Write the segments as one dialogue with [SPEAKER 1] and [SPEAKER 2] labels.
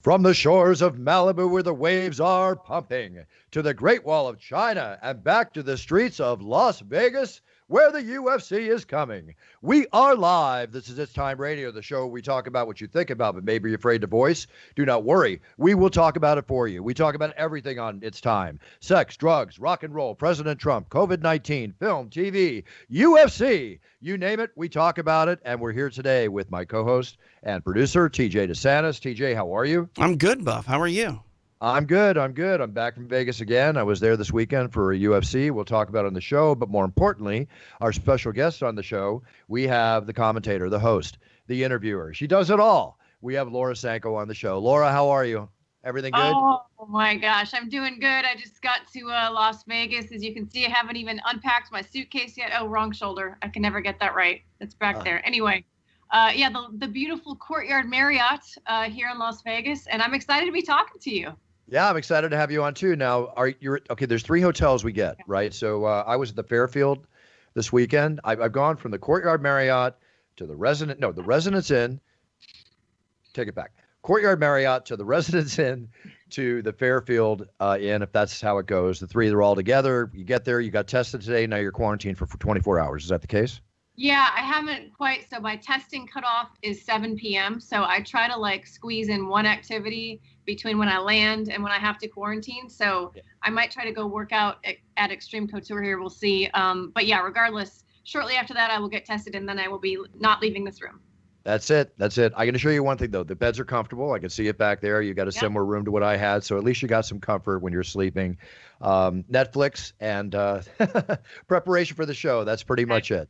[SPEAKER 1] From the shores of Malibu where the waves are pumping, to the Great Wall of China, and back to the streets of Las Vegas where the UFC is coming. We are live. This is It's Time Radio, the show where we talk about what you think about but maybe you're afraid to voice. Do not worry. We will talk about it for you. We talk about everything on It's Time. Sex, drugs, rock and roll, President Trump, COVID-19, film, TV, UFC. You name it, we talk about it. And we're here today with my co-host and producer, TJ DeSantis. TJ, how are you?
[SPEAKER 2] I'm good, Buff. How are you?
[SPEAKER 1] I'm good. I'm back from Vegas again. I was there this weekend for a UFC. We'll talk about it on the show. But more importantly, our special guest on the show, we have the commentator, the host, the interviewer. She does it all. We have Laura Sanko on the show. Laura, how are you? Everything good?
[SPEAKER 3] Oh, my gosh. I'm doing good. I just got to Las Vegas. As you can see, I haven't even unpacked my suitcase yet. Oh, wrong shoulder. I can never get that right. It's back there. Anyway. The beautiful Courtyard Marriott here in Las Vegas, and I'm excited to be talking to you.
[SPEAKER 1] Yeah, I'm excited to have you on too. Now, okay? There's 3 hotels we get, right? So I was at the Fairfield this weekend. I've gone from the Courtyard Marriott to the Residence Inn. Take it back. Courtyard Marriott to the Residence Inn to the Fairfield Inn, if that's how it goes. The 3, they're all together. You get there, you got tested today. Now you're quarantined for 24 hours. Is that the case?
[SPEAKER 3] Yeah, I haven't quite. So my testing cutoff is 7 p.m. So I try to squeeze in one activity between when I land and when I have to quarantine. So I might try to go work out at Extreme Couture here. We'll see. But yeah, regardless, shortly after that, I will get tested and then I will be not leaving this room.
[SPEAKER 1] That's it. I can assure you one thing, though. The beds are comfortable. I can see it back there. You got a similar room to what I had. So at least you got some comfort when you're sleeping. Netflix and preparation for the show. That's pretty much it.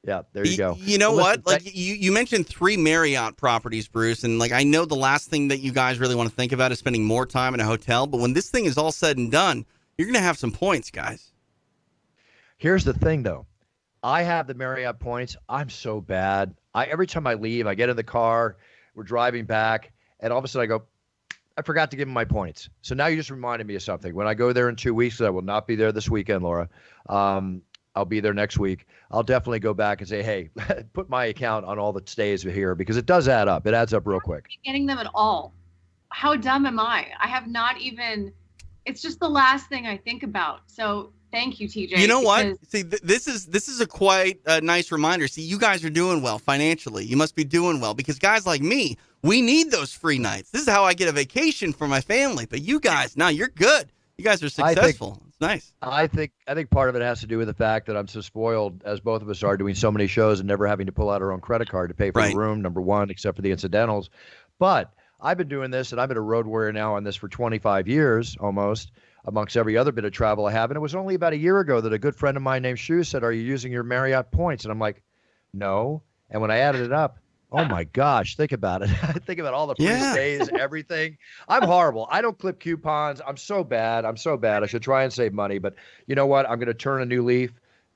[SPEAKER 1] Yeah, there you go.
[SPEAKER 2] You know what? You mentioned 3 Marriott properties, Bruce, and I know the last thing that you guys really want to think about is spending more time in a hotel, but when this thing is all said and done, you're going to have some points, guys.
[SPEAKER 1] Here's the thing, though. I have the Marriott points. I'm so bad. Every time I leave, I get in the car, we're driving back, and all of a sudden I go, I forgot to give them my points. So now you just reminded me of something. When I go there in 2 weeks, I will not be there this weekend, Laura. I'll be there next week. I'll definitely go back and say, hey, put my account on all the stays here because it does add up. It adds up real quick.
[SPEAKER 3] Getting them at all. How dumb am I? I have not even, it's just the last thing I think about. So thank you, TJ.
[SPEAKER 2] You know what? See, this is a quite nice reminder. See, you guys are doing well financially. You must be doing well because guys like me, we need those free nights. This is how I get a vacation for my family. But you guys, now you're good. You guys are successful. It's nice.
[SPEAKER 1] I think part of it has to do with the fact that I'm so spoiled, as both of us are, doing so many shows and never having to pull out our own credit card to pay for the room, number one, except for the incidentals. But I've been doing this, and I've been a road warrior now on this for 25 years almost, amongst every other bit of travel I have. And it was only about a year ago that a good friend of mine named Shu said, are you using your Marriott points? And I'm like, no. And when I added it up, oh, my gosh, think about it. Think about all the free stays, everything. I'm horrible. I don't clip coupons. I'm so bad. I should try and save money. But you know what? I'm going to turn a new leaf.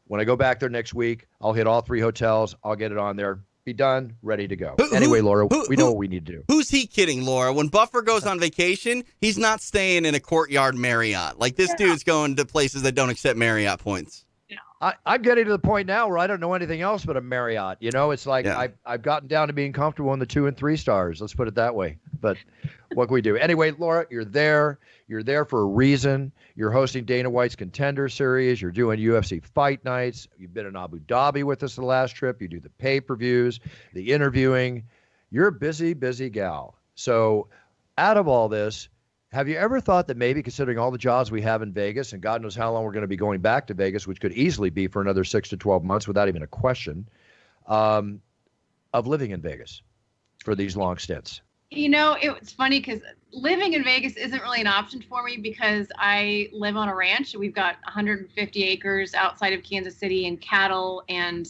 [SPEAKER 1] When I go back there next week, I'll hit all 3 hotels. I'll get it on there. Be done, ready to go. Anyway, Laura, we know what we need to do.
[SPEAKER 2] Who's he kidding, Laura? When Buffer goes on vacation, he's not staying in a Courtyard Marriott. This dude's going to places that don't accept Marriott points.
[SPEAKER 1] I'm getting to the point now where I don't know anything else but a Marriott. It's like I've gotten down to being comfortable in the 2 and 3 stars. Let's put it that way. But what can we do? Anyway, Laura, you're there. You're there for a reason. You're hosting Dana White's Contender Series. You're doing UFC Fight Nights. You've been in Abu Dhabi with us the last trip. You do the pay-per-views, the interviewing. You're a busy, busy gal. So out of all this, have you ever thought that maybe considering all the jobs we have in Vegas, and God knows how long we're going to be going back to Vegas, which could easily be for another 6 to 12 months without even a question, of living in Vegas for these long stints?
[SPEAKER 3] It's funny because living in Vegas isn't really an option for me because I live on a ranch. We've got 150 acres outside of Kansas City and cattle and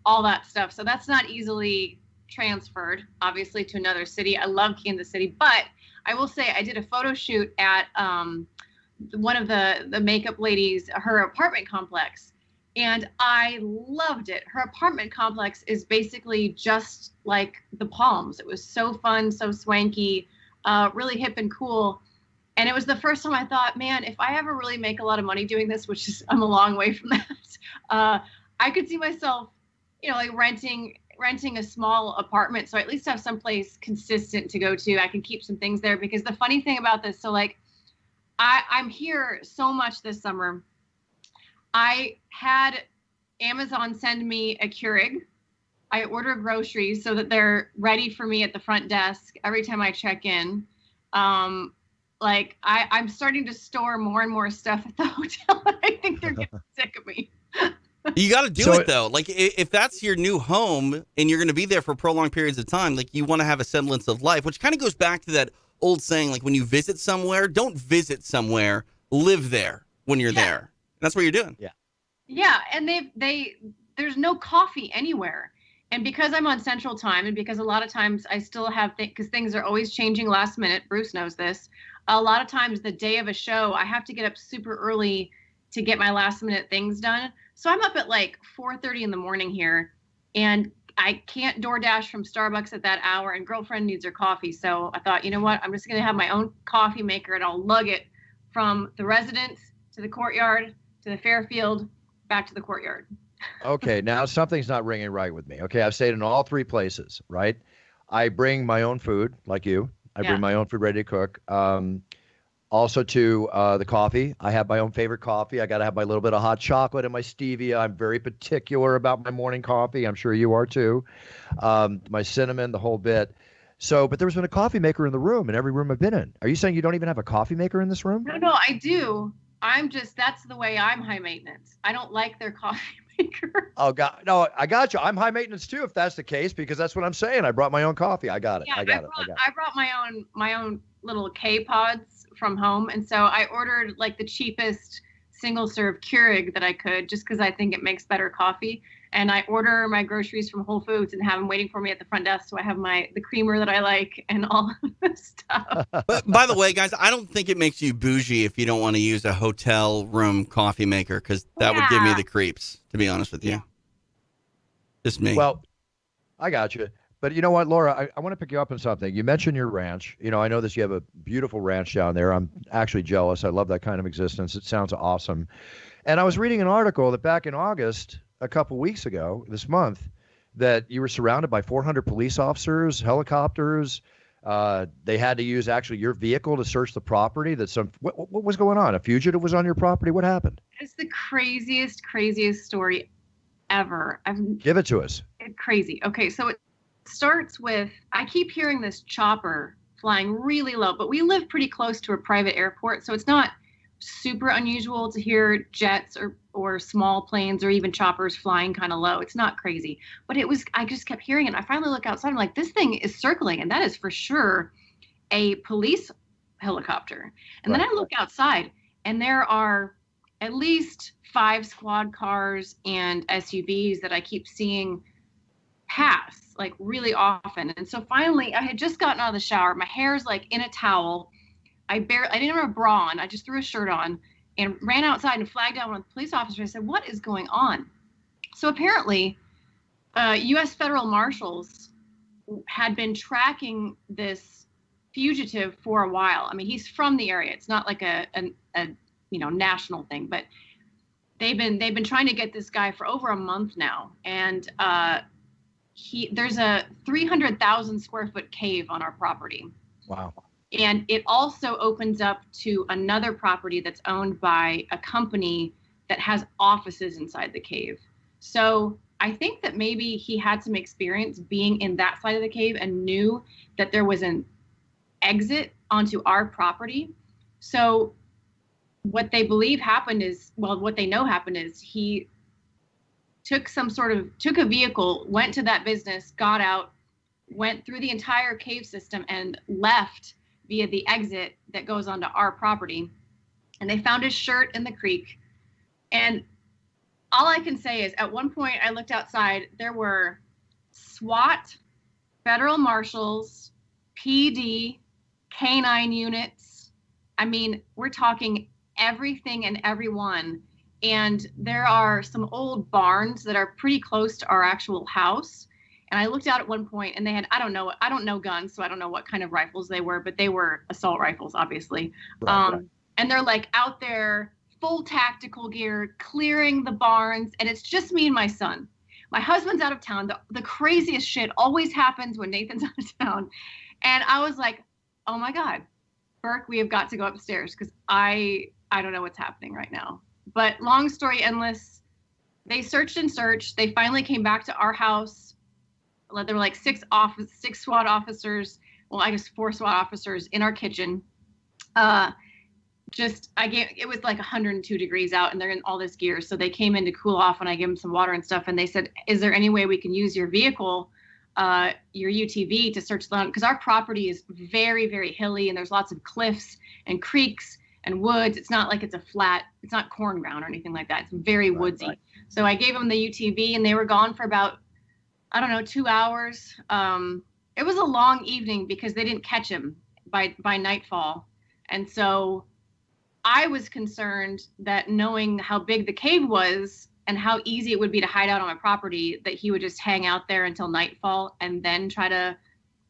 [SPEAKER 3] all that stuff. So that's not easily transferred, obviously, to another city. I love Kansas City, but I will say I did a photo shoot at one of the makeup ladies, her apartment complex, and I loved it. Her apartment complex is basically just like the Palms. It was so fun, so swanky, really hip and cool. And it was the first time I thought, man, if I ever really make a lot of money doing this, which is I'm a long way from that, I could see myself, renting renting a small apartment, so I at least have someplace consistent to go to. I can keep some things there, because the funny thing about this, so like I'm here so much this summer. I had Amazon send me a Keurig. I order groceries so that they're ready for me at the front desk every time I check in. Like I'm starting to store more and more stuff at the hotel. I think they're getting sick of me.
[SPEAKER 2] You got to do it though. Like if that's your new home and you're going to be there for prolonged periods of time, like you want to have a semblance of life, which kind of goes back to that old saying, like when you visit somewhere, don't visit somewhere, live there when you're there. And that's what you're doing.
[SPEAKER 3] Yeah. Yeah. And there's no coffee anywhere. And because I'm on Central Time, and because a lot of times I still have because things are always changing last minute, Bruce knows this. A lot of times the day of a show, I have to get up super early to get my last minute things done. So I'm up at like 4:30 in the morning here, and I can't DoorDash from Starbucks at that hour, and girlfriend needs her coffee. So I thought, you know what? I'm just going to have my own coffee maker, and I'll lug it from the residence to the courtyard to the Fairfield back to the courtyard.
[SPEAKER 1] Okay, now something's not ringing right with me. Okay, I've stayed in all three places, right? I bring my own food, like you. I bring my own food ready to cook. Also to the coffee. I have my own favorite coffee. I got to have my little bit of hot chocolate and my stevia. I'm very particular about my morning coffee. I'm sure you are too. My cinnamon, the whole bit. So, but there's been a coffee maker in the room, in every room I've been in. Are you saying you don't even have a coffee maker in this room?
[SPEAKER 3] No, I do. That's the way I'm high maintenance. I don't like their coffee maker.
[SPEAKER 1] Oh, God. No, I got you. I'm high maintenance too, if that's the case, because that's what I'm saying. I brought my own coffee. I got it.
[SPEAKER 3] Yeah,
[SPEAKER 1] I
[SPEAKER 3] brought my own little K-pods from home. And so I ordered like the cheapest single serve Keurig that I could, just because I think it makes better coffee. And I order my groceries from Whole Foods and have them waiting for me at the front desk. So I have the creamer that I like and all of the stuff.
[SPEAKER 2] But by the way, guys, I don't think it makes you bougie if you don't want to use a hotel room coffee maker, because that would give me the creeps, to be honest with you. Just me.
[SPEAKER 1] Well, I got you. But you know what, Laura, I want to pick you up on something. You mentioned your ranch. You know, I know you have a beautiful ranch down there. I'm actually jealous. I love that kind of existence. It sounds awesome. And I was reading an article that back in August, a couple weeks ago, this month, that you were surrounded by 400 police officers, helicopters. They had to use actually your vehicle to search the property. What was going on? A fugitive was on your property? What happened?
[SPEAKER 3] It's the craziest story ever.
[SPEAKER 1] Give it to us.
[SPEAKER 3] It's crazy. Okay, so it starts with, I keep hearing this chopper flying really low, but we live pretty close to a private airport, so it's not super unusual to hear jets or small planes or even choppers flying kind of low. It's not crazy, but I just kept hearing it. And I finally look outside. I'm like, this thing is circling, and that is for sure a police helicopter. And then I look outside, and there are at least 5 squad cars and SUVs that I keep seeing pass like really often. And so finally, I had just gotten out of the shower. My hair's like in a towel. I didn't have a bra on. I just threw a shirt on and ran outside and flagged down one of the police officers. I said, what is going on? So apparently, U.S. federal marshals had been tracking this fugitive for a while. I mean, he's from the area. It's not like a national thing, but they've been trying to get this guy for over a month now. And there's a 300,000 square foot cave on our property.
[SPEAKER 1] Wow.
[SPEAKER 3] And it also opens up to another property that's owned by a company that has offices inside the cave. So I think that maybe he had some experience being in that side of the cave and knew that there was an exit onto our property. So what they believe happened is, what they know happened is he took a vehicle, went to that business, got out, went through the entire cave system and left via the exit that goes onto our property. And they found his shirt in the creek. And all I can say is at one point I looked outside, there were SWAT, federal marshals, PD, canine units. I mean, we're talking everything and everyone. And there are some old barns that are pretty close to our actual house. And I looked out at one point and they had, I don't know guns, so I don't know what kind of rifles they were, but they were assault rifles, obviously. Right. And they're like out there, full tactical gear, clearing the barns. And it's just me and my son. My husband's out of town. The craziest shit always happens when Nathan's out of town. And I was like, oh my God, Burke, we have got to go upstairs because I don't know what's happening right now. But long story endless, they searched and searched. They finally came back to our house. There were like six SWAT officers. Well, I guess 4 SWAT officers in our kitchen. It was like 102 degrees out and they're in all this gear. So they came in to cool off and I gave them some water and stuff. And they said, is there any way we can use your vehicle, your UTV to search the land? Because our property is very, very hilly and there's lots of cliffs and creeks and woods. It's not like it's not corn ground or anything like that. It's very woodsy. Right. So I gave them the UTV and they were gone for about, 2 hours. It was a long evening because they didn't catch him by nightfall. And so I was concerned that knowing how big the cave was and how easy it would be to hide out on my property, that he would just hang out there until nightfall and then try to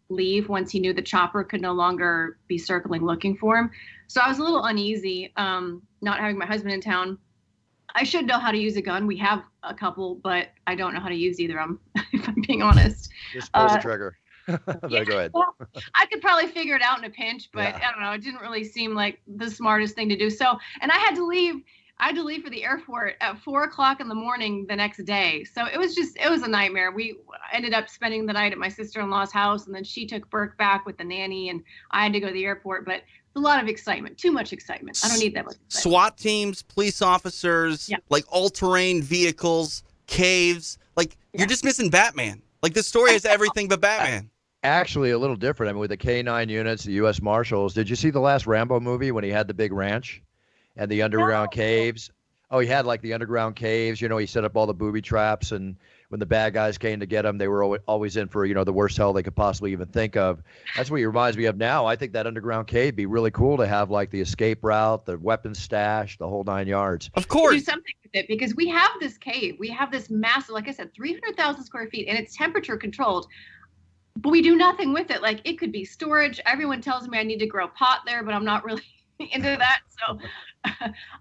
[SPEAKER 3] leave once he knew the chopper could no longer be circling looking for him. So I was a little uneasy, not having my husband in town. I should know how to use a gun. We have a couple, but I don't know how to use either of them, if I'm being honest.
[SPEAKER 1] Just pull the trigger. Go ahead.
[SPEAKER 3] Well, I could probably figure it out in a pinch, but I don't know. It didn't really seem like the smartest thing to do. So, and I had to leave for the airport at 4:00 in the morning the next day. So it was a nightmare. We ended up spending the night at my sister-in-law's house, and then she took Burke back with the nanny, and I had to go to the airport. But it's a lot of excitement, too much excitement. I don't need that much excitement.
[SPEAKER 2] SWAT teams, police officers, like all-terrain vehicles, caves. Like, you're just missing Batman. Like, this story has everything but Batman.
[SPEAKER 1] Actually, a little different. I mean, with the K-9 units, the U.S. Marshals. Did you see the last Rambo movie when he had the big ranch and the underground caves? Oh, he had like the underground caves. He set up all the booby traps, and when the bad guys came to get him, they were always in for the worst hell they could possibly even think of. That's what he reminds me of now. I think that underground cave would be really cool to have, like the escape route, the weapons stash, the whole 9 yards.
[SPEAKER 2] Of course.
[SPEAKER 3] Do something with it because we have this cave. We have this massive, like I said, 300,000 square feet, and it's temperature controlled. But we do nothing with it. Like, it could be storage. Everyone tells me I need to grow pot there, but I'm not really into that. So,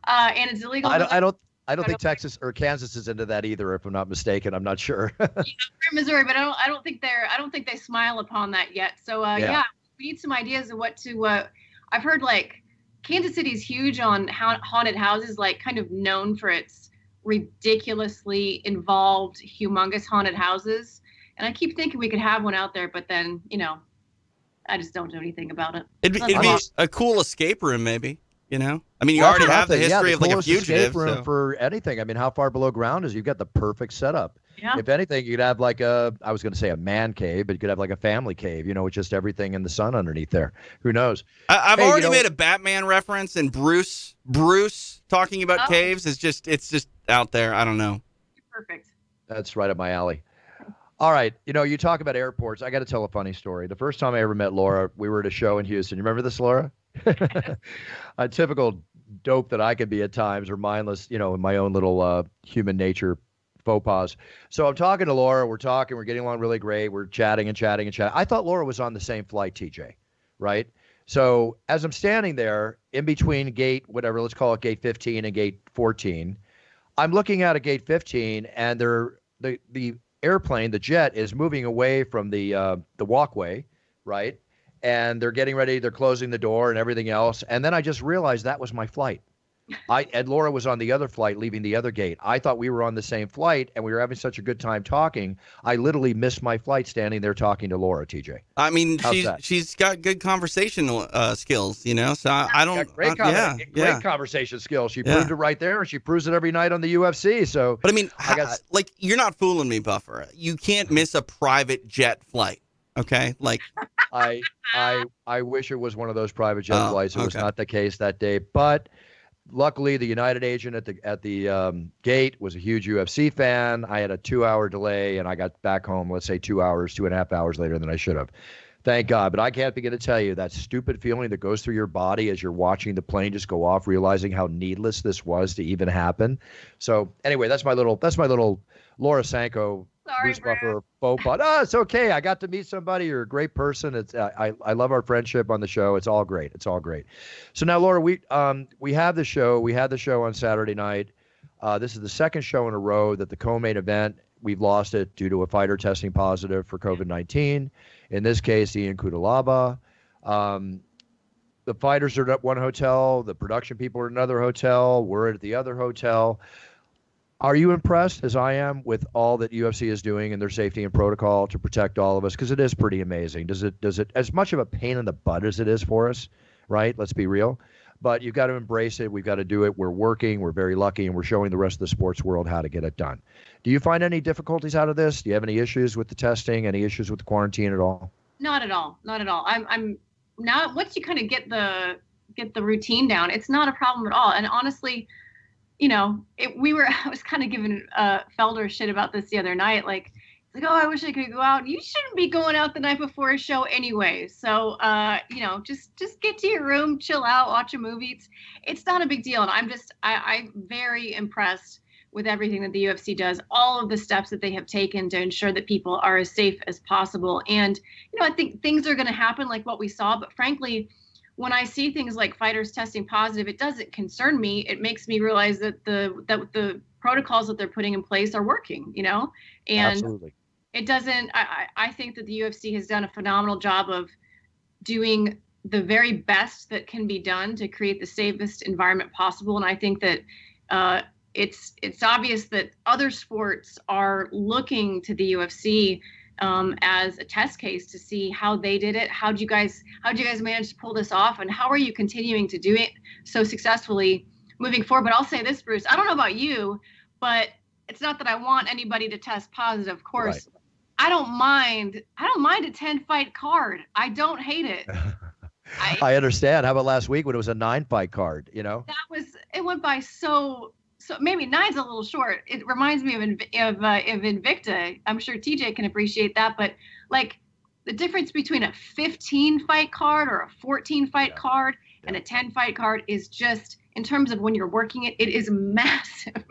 [SPEAKER 3] and it's illegal.
[SPEAKER 1] I don't think Texas or Kansas is into that either, if I'm not mistaken. I'm not sure.
[SPEAKER 3] We're in Missouri, but I don't think they smile upon that yet. So, we need some ideas of what to. I've heard like Kansas City's huge on haunted houses, like kind of known for its ridiculously involved, humongous haunted houses. And I keep thinking we could have one out there, but then, I just don't do anything about it.
[SPEAKER 2] It'd be a cool escape room, maybe, I mean, you already have the history of like a fugitive.
[SPEAKER 1] Escape room for anything. I mean, how far below ground is you've got the perfect setup. Yeah. If anything, you'd have like I was going to say a man cave, but you could have like a family cave, with just everything in the sun underneath there. Who knows?
[SPEAKER 2] I've already made a Batman reference, and Bruce talking about caves it's just out there. I don't know.
[SPEAKER 3] Perfect.
[SPEAKER 1] That's right up my alley. All right. You talk about airports. I got to tell a funny story. The first time I ever met Laura, we were at a show in Houston. You remember this, Laura? A typical dope that I could be at times, or mindless, in my own little human nature faux pas. So I'm talking to Laura. We're getting along really great. We're chatting. I thought Laura was on the same flight, TJ, right? So as I'm standing there in between gate, whatever, let's call it gate 15 and gate 14, I'm looking at a gate 15, and the airplane, the jet, is moving away from the walkway, right? And they're getting ready. They're closing the door and everything else. And then I just realized that was my flight. And Laura was on the other flight, leaving the other gate. I thought we were on the same flight, and we were having such a good time talking. I literally missed my flight standing there talking to Laura, TJ.
[SPEAKER 2] I mean, she's got good conversational skills, So I don't.
[SPEAKER 1] Great conversation skills. She proved it right there, and she proves it every night on the UFC. So,
[SPEAKER 2] but I mean, you're not fooling me, Buffer. You can't miss a private jet flight. Okay, like
[SPEAKER 1] I wish it was one of those private jet flights. It was not the case that day, but. Luckily, the United agent at the gate was a huge UFC fan. I had a 2-hour delay, and I got back home, let's say 2.5 hours later than I should have. Thank God. But I can't begin to tell you that stupid feeling that goes through your body as you're watching the plane just go off, realizing how needless this was to even happen. So anyway, that's my little Laura Sanko.
[SPEAKER 3] Sorry,
[SPEAKER 1] Bruce Buffer faux pas. Oh, it's okay. I got to meet somebody. You're a great person. It's I love our friendship on the show. It's all great. It's all great. So now, Laura, we have the show. We had the show on Saturday night. This is the second show in a row that the co-main event we've lost it due to a fighter testing positive for COVID-19. In this case, Ian Kudalaba. The fighters are at one hotel. The production people are at another hotel. We're at the other hotel. Are you impressed, as I am, with all that UFC is doing in their safety and protocol to protect all of us? Because it is pretty amazing. Does it, as much of a pain in the butt as it is for us, right? Let's be real. But you've got to embrace it. We've got to do it. We're working. We're very lucky, and we're showing the rest of the sports world how to get it done. Do you find any difficulties out of this? Do you have any issues with the testing? Any issues with the quarantine at all?
[SPEAKER 3] Not at all. Not at all. I'm now, once you kind of get the routine down, it's not a problem at all. And honestly, you know, I was kind of giving Felder shit about this the other night. Like, oh, I wish I could go out. You shouldn't be going out the night before a show anyway. So, you know, just get to your room, chill out, watch a movie. It's not a big deal. And I'm very impressed with everything that the UFC does, all of the steps that they have taken to ensure that people are as safe as possible. And, you know, I think things are going to happen like what we saw. But frankly, when I see things like fighters testing positive, it doesn't concern me. It makes me realize that the protocols that they're putting in place are working, you know, and
[SPEAKER 1] Absolutely.
[SPEAKER 3] It doesn't, I think that the UFC has done a phenomenal job of doing the very best that can be done to create the safest environment possible. And I think that it's obvious that other sports are looking to the UFC as a test case to see how they did it. How'd you guys manage to pull this off? And how are you continuing to do it so successfully moving forward? But I'll say this, Bruce, I don't know about you, but it's not that I want anybody to test positive. Of course, right. I don't mind a 10-fight card. I don't hate it.
[SPEAKER 1] I understand. How about last week when it was a 9-fight card, you know?
[SPEAKER 3] It went by so maybe 9's a little short. It reminds me of Invicta. I'm sure TJ can appreciate that, but like the difference between a 15-fight card or a 14-fight card and a 10-fight card is just, in terms of when you're working it is massive.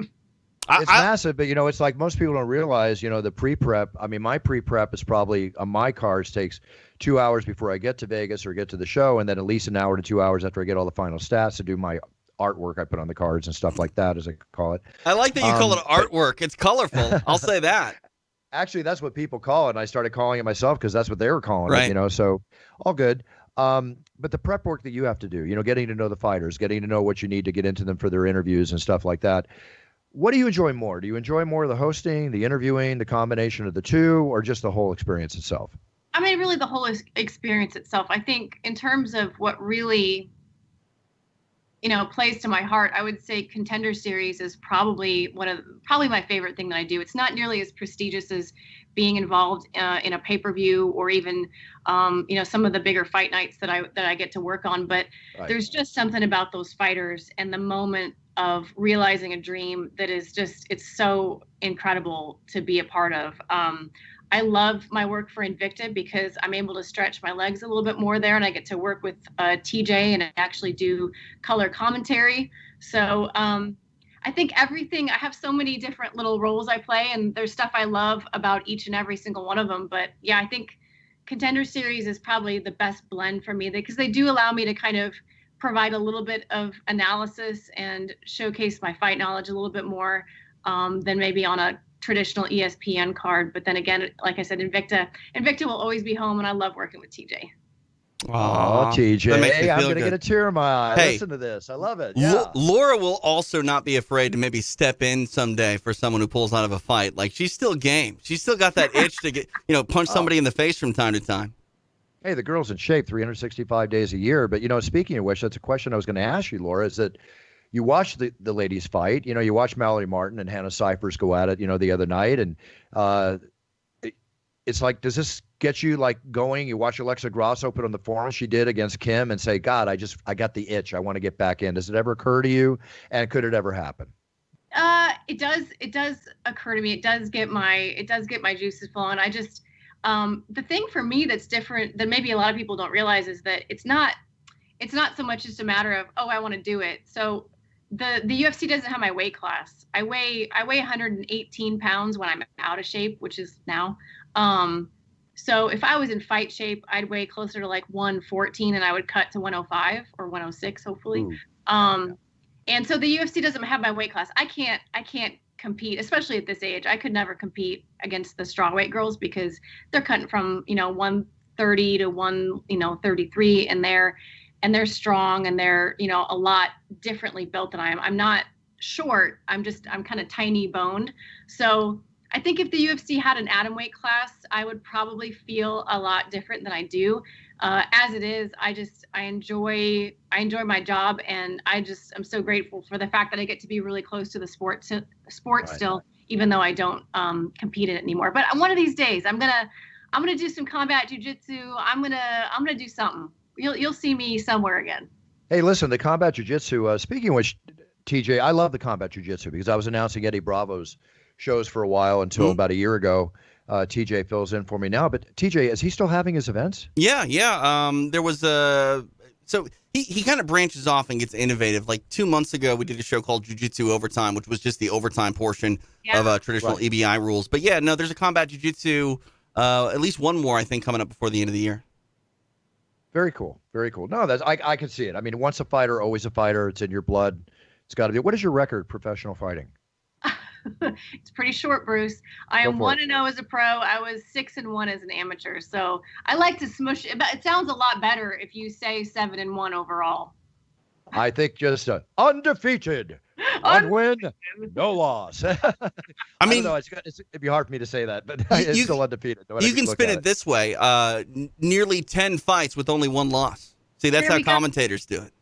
[SPEAKER 1] It's massive, but, you know, it's like most people don't realize, you know, the pre-prep. I mean, my pre-prep is probably, on my cards, takes 2 hours before I get to Vegas or get to the show, and then at least an hour to 2 hours after I get all the final stats to do my artwork I put on the cards and stuff like that, as I call it.
[SPEAKER 2] I like that you call it artwork. It's colorful. I'll say that.
[SPEAKER 1] Actually, that's what people call it, and I started calling it myself because that's what they were calling
[SPEAKER 2] right.
[SPEAKER 1] it, you know, so all good. But the prep work that you have to do, you know, getting to know the fighters, getting to know what you need to get into them for their interviews and stuff like that. What do you enjoy more? Do you enjoy more the hosting, the interviewing, the combination of the two, or just the whole experience itself?
[SPEAKER 3] I mean, really the whole experience itself. I think in terms of what really, you know, plays to my heart, I would say Contender Series is probably my favorite thing that I do. It's not nearly as prestigious as being involved in a pay-per-view or even, you know, some of the bigger fight nights that I get to work on. But right. There's just something about those fighters and the moment of realizing a dream that is just, it's so incredible to be a part of. I love my work for Invicta because I'm able to stretch my legs a little bit more there, and I get to work with TJ and actually do color commentary. So I think I have so many different little roles I play, and there's stuff I love about each and every single one of them. But yeah, I think Contender Series is probably the best blend for me because they do allow me to kind of provide a little bit of analysis and showcase my fight knowledge a little bit more than maybe on a traditional ESPN card. But then again, like I said, Invicta will always be home, and I love working with TJ.
[SPEAKER 1] Oh, TJ, I'm going to get a tear in my eye. Hey, listen to this. I love it. Yeah.
[SPEAKER 2] Laura will also not be afraid to maybe step in someday for someone who pulls out of a fight. Like, she's still game. She's still got that itch to get, you know, punch somebody in the face from time to time.
[SPEAKER 1] Hey, the girl's in shape 365 days a year. But, you know, speaking of which, that's a question I was going to ask you, Laura, is that you watch the ladies fight. You know, you watch Mallory Martin and Hannah Cyphers go at it, you know, the other night. And it's like, does this get you, like, going? You watch Alexa Grasso put on the form she did against Kim and say, God, I got the itch. I want to get back in. Does it ever occur to you? And could it ever happen?
[SPEAKER 3] It does occur to me. It does get my juices flowing. I just, the thing for me that's different than maybe a lot of people don't realize is that it's not so much just a matter of, oh, I want to do it. So the UFC doesn't have my weight class. I weigh 118 pounds when I'm out of shape, which is now. So if I was in fight shape, I'd weigh closer to like 114 and I would cut to 105 or 106, hopefully. And so the UFC doesn't have my weight class. I can't compete, especially at this age. I could never compete against the strawweight girls because they're cutting from, 130 to 133, and they're strong, and they're, a lot differently built than I am. I'm not short. I'm kind of tiny boned. So I think if the UFC had an atomweight class, I would probably feel a lot different than I do. As it is, I enjoy my job, and I'm so grateful for the fact that I get to be really close to the sport
[SPEAKER 1] Right.
[SPEAKER 3] still, even though I don't compete in it anymore. But one of these days, I'm gonna do some combat jiu-jitsu. I'm gonna do something. You'll see me somewhere again.
[SPEAKER 1] Hey, listen, the combat jiu-jitsu, speaking of which, TJ, I love the combat jiu-jitsu because I was announcing Eddie Bravo's shows for a while until about a year ago. TJ fills in for me now. But TJ, is he still having his events?
[SPEAKER 2] Yeah. There was so he kind of branches off and gets innovative. Like 2 months ago, we did a show called Jiu-Jitsu Overtime, which was just the overtime portion of traditional EBI rules. But yeah, no, there's a combat jiu-jitsu, at least one more, I think, coming up before the end of the year.
[SPEAKER 1] Very cool. Very cool. No, I can see it. I mean, once a fighter, always a fighter. It's in your blood. It's got to be. What is your record professional fighting?
[SPEAKER 3] It's pretty short, Bruce. I am 1-0 as a pro. I was 6-1 as an amateur. So I like to smush it, but it sounds a lot better if you say 7-1 overall.
[SPEAKER 1] I think just undefeated. One win, no loss. I mean, it'd be hard for me to say that, but it's still undefeated.
[SPEAKER 2] You can spin it this way: nearly 10 fights with only one loss. See, that's how commentators do it.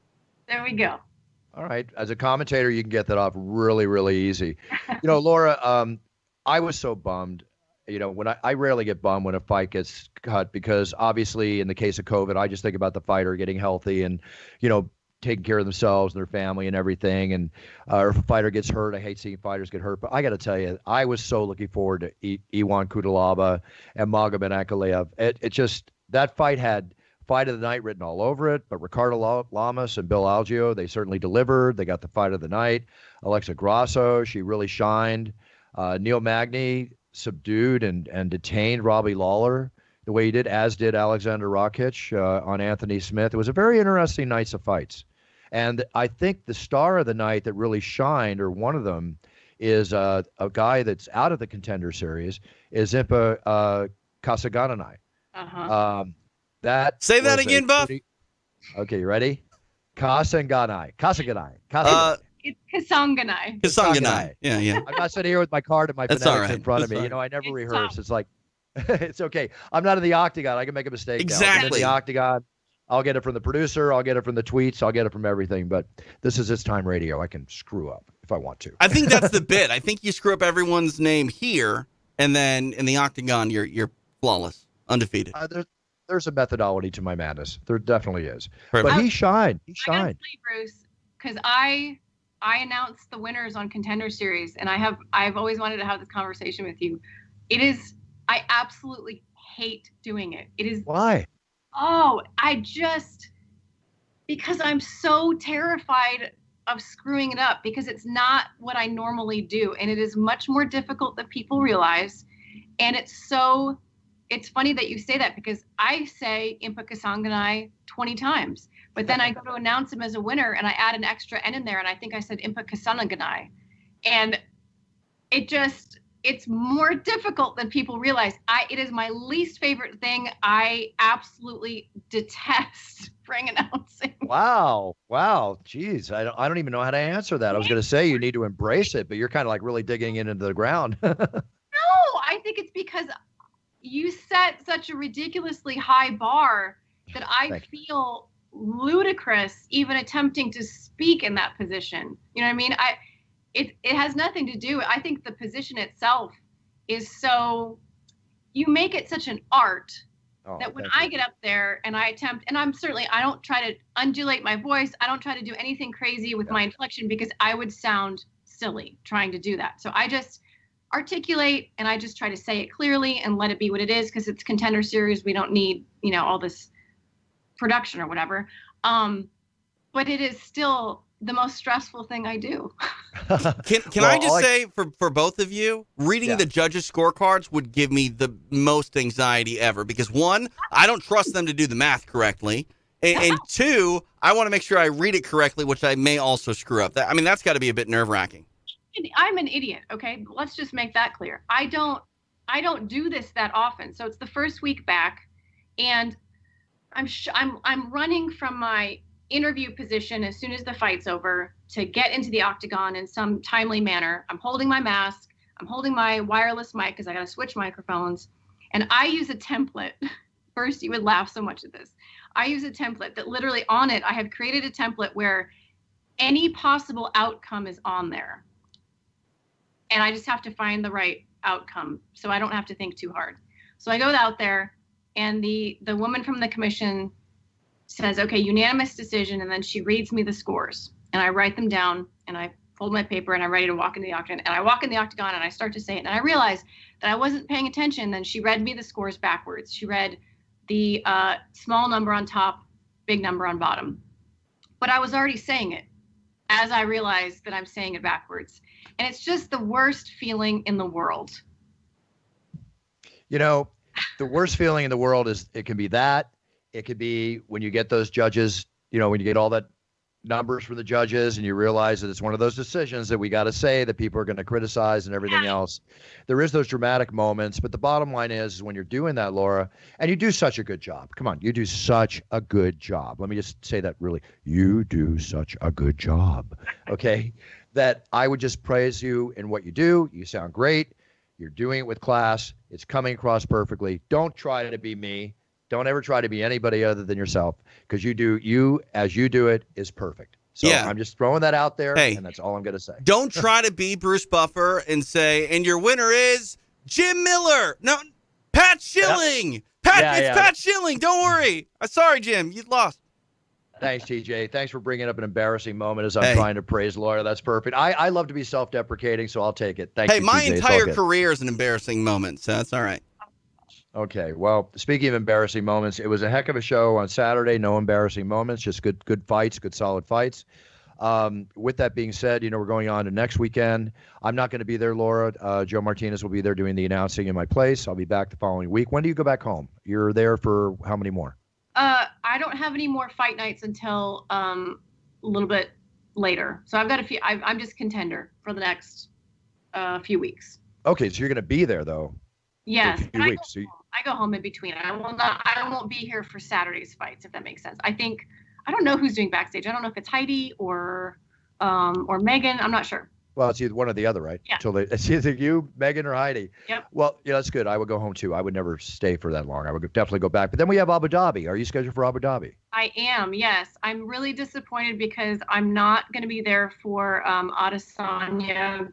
[SPEAKER 3] There we go.
[SPEAKER 1] All right. As a commentator, you can get that off really, really easy. Laura, I was so bummed. When I rarely get bummed when a fight gets cut because obviously in the case of COVID, I just think about the fighter getting healthy and, taking care of themselves and their family and everything. And or if a fighter gets hurt, I hate seeing fighters get hurt. But I got to tell you, I was so looking forward to Iwan Kudalaba and Magomed Ankalaev. It just, that fight had fight of the night written all over it, but Ricardo Lamas and Bill Algeo, they certainly delivered. They got the fight of the night. Alexa Grasso, she really shined. Neil Magny subdued and detained Robbie Lawler the way he did, as did Alexander Rakic on Anthony Smith. It was a very interesting night of fights. And I think the star of the night that really shined, or one of them, is a guy that's out of the Contender Series, is Impa Kasanganay.
[SPEAKER 2] Say that again, Buff.
[SPEAKER 1] Okay, you ready? Kasanganay.
[SPEAKER 3] It's Kasanganay.
[SPEAKER 2] Kasanganay. Yeah.
[SPEAKER 1] I'm not sitting here with my card and my phonetics in front of me. I never rehearse. It's like, it's okay. I'm not in the octagon. I can make a mistake.
[SPEAKER 2] Exactly.
[SPEAKER 1] Now. In the octagon, I'll get it from the producer. I'll get it from the tweets. I'll get it from everything. But this is It's Time Radio. I can screw up if I want to.
[SPEAKER 2] I think that's the bit. I think you screw up everyone's name here, and then in the octagon, you're flawless, undefeated.
[SPEAKER 1] There's a methodology to my madness. There definitely is.
[SPEAKER 2] Perfect.
[SPEAKER 1] But he shined.
[SPEAKER 3] I gotta say, Bruce, because I announced the winners on Contender Series, and I've always wanted to have this conversation with you. I absolutely hate doing it. It is.
[SPEAKER 1] Why?
[SPEAKER 3] Oh, because I'm so terrified of screwing it up, because it's not what I normally do. And it is much more difficult than people realize. And it's funny that you say that, because I say Impa Kasanganay 20 times, but then I go to announce him as a winner and I add an extra N in there. And I think I said Impa Kasanganay. And it's more difficult than people realize. It is my least favorite thing. I absolutely detest ring announcing.
[SPEAKER 1] Wow. Jeez, I don't even know how to answer that. I was going to say you need to embrace it, but you're kind of like really digging into the ground.
[SPEAKER 3] No, I think it's because you set such a ridiculously high bar that I feel ludicrous even attempting to speak in that position. You know what I mean? It has nothing to do. I think the position itself is so, you make it such an art that when I get up there and I attempt, and I don't try to undulate my voice. I don't try to do anything crazy with my inflection, because I would sound silly trying to do that. So I just articulate and I just try to say it clearly and let it be what it is, because it's Contender Series. We don't need, all this production or whatever. But it is still the most stressful thing I do.
[SPEAKER 2] Can I just say for both of you, reading the judges' scorecards would give me the most anxiety ever, because one, I don't trust them to do the math correctly. And two, I want to make sure I read it correctly, which I may also screw up. That's got to be a bit nerve-wracking.
[SPEAKER 3] I'm an idiot. Okay, let's just make that clear. I don't do this that often. So it's the first week back, and I'm running from my interview position as soon as the fight's over to get into the octagon in some timely manner. I'm holding my mask. I'm holding my wireless mic because I got to switch microphones. And I use a template. First, you would laugh so much at this. I use a template that literally on it, I have created a template where any possible outcome is on there. And I just have to find the right outcome so I don't have to think too hard. So I go out there, and the woman from the commission says, okay, unanimous decision. And then she reads me the scores, and I write them down, and I fold my paper, and I'm ready to walk into the octagon. And I walk in the octagon, and I start to say it. And I realize that I wasn't paying attention. Then she read me the scores backwards. She read the small number on top, big number on bottom. But I was already saying it as I realized that I'm saying it backwards. And it's just the worst feeling in the world.
[SPEAKER 1] You know, the worst feeling in the world is it can be that. It could be when you get those judges, you know, when you get all that numbers from the judges and you realize that it's one of those decisions that we got to say that people are going to criticize and everything else. There is those dramatic moments, but the bottom line is when you're doing that, Laura, and you do such a good job. Come on, you do such a good job. Let me just say that really. You do such a good job. Okay? That I would just praise you in what you do. You sound great. You're doing it with class. It's coming across perfectly. Don't try to be me. Don't ever try to be anybody other than yourself, because you as you do it is perfect. So I'm just throwing that out there, and that's all I'm going to say.
[SPEAKER 2] Don't try to be Bruce Buffer and say, and your winner is Jim Miller. No, Pat Schilling. Yep. Pat Schilling. Don't worry. Sorry, Jim. You lost.
[SPEAKER 1] Thanks, TJ. Thanks for bringing up an embarrassing moment as I'm trying to praise Laura. That's perfect. I love to be self-deprecating, so I'll take it. Thank you,
[SPEAKER 2] my
[SPEAKER 1] TJ.
[SPEAKER 2] entire career is an embarrassing moment, so that's all right.
[SPEAKER 1] Okay. Well, speaking of embarrassing moments, it was a heck of a show on Saturday. No embarrassing moments, just good fights, good solid fights. With that being said, you know, we're going on to next weekend. I'm not going to be there, Laura. Joe Martinez will be there doing the announcing in my place. I'll be back the following week. When do you go back home? You're there for how many more?
[SPEAKER 3] I don't have any more fight nights until a little bit later. So I've got a few. I'm just contender for the next few weeks.
[SPEAKER 1] Okay, so you're going to be there though.
[SPEAKER 3] Yes,
[SPEAKER 1] for a few weeks.
[SPEAKER 3] I go home in between. I won't be here for Saturday's fights, if that makes sense. I don't know who's doing backstage. I don't know if it's Heidi or Megan. I'm not sure.
[SPEAKER 1] Well, it's either one or the other, right?
[SPEAKER 3] Yeah.
[SPEAKER 1] It's either you, Megan, or Heidi.
[SPEAKER 3] Yep.
[SPEAKER 1] Well, yeah, that's good. I would go home too. I would never stay for that long. I would definitely go back. But then we have Abu Dhabi. Are you scheduled for Abu Dhabi?
[SPEAKER 3] I am, yes. I'm really disappointed because I'm not going to be there for Adesanya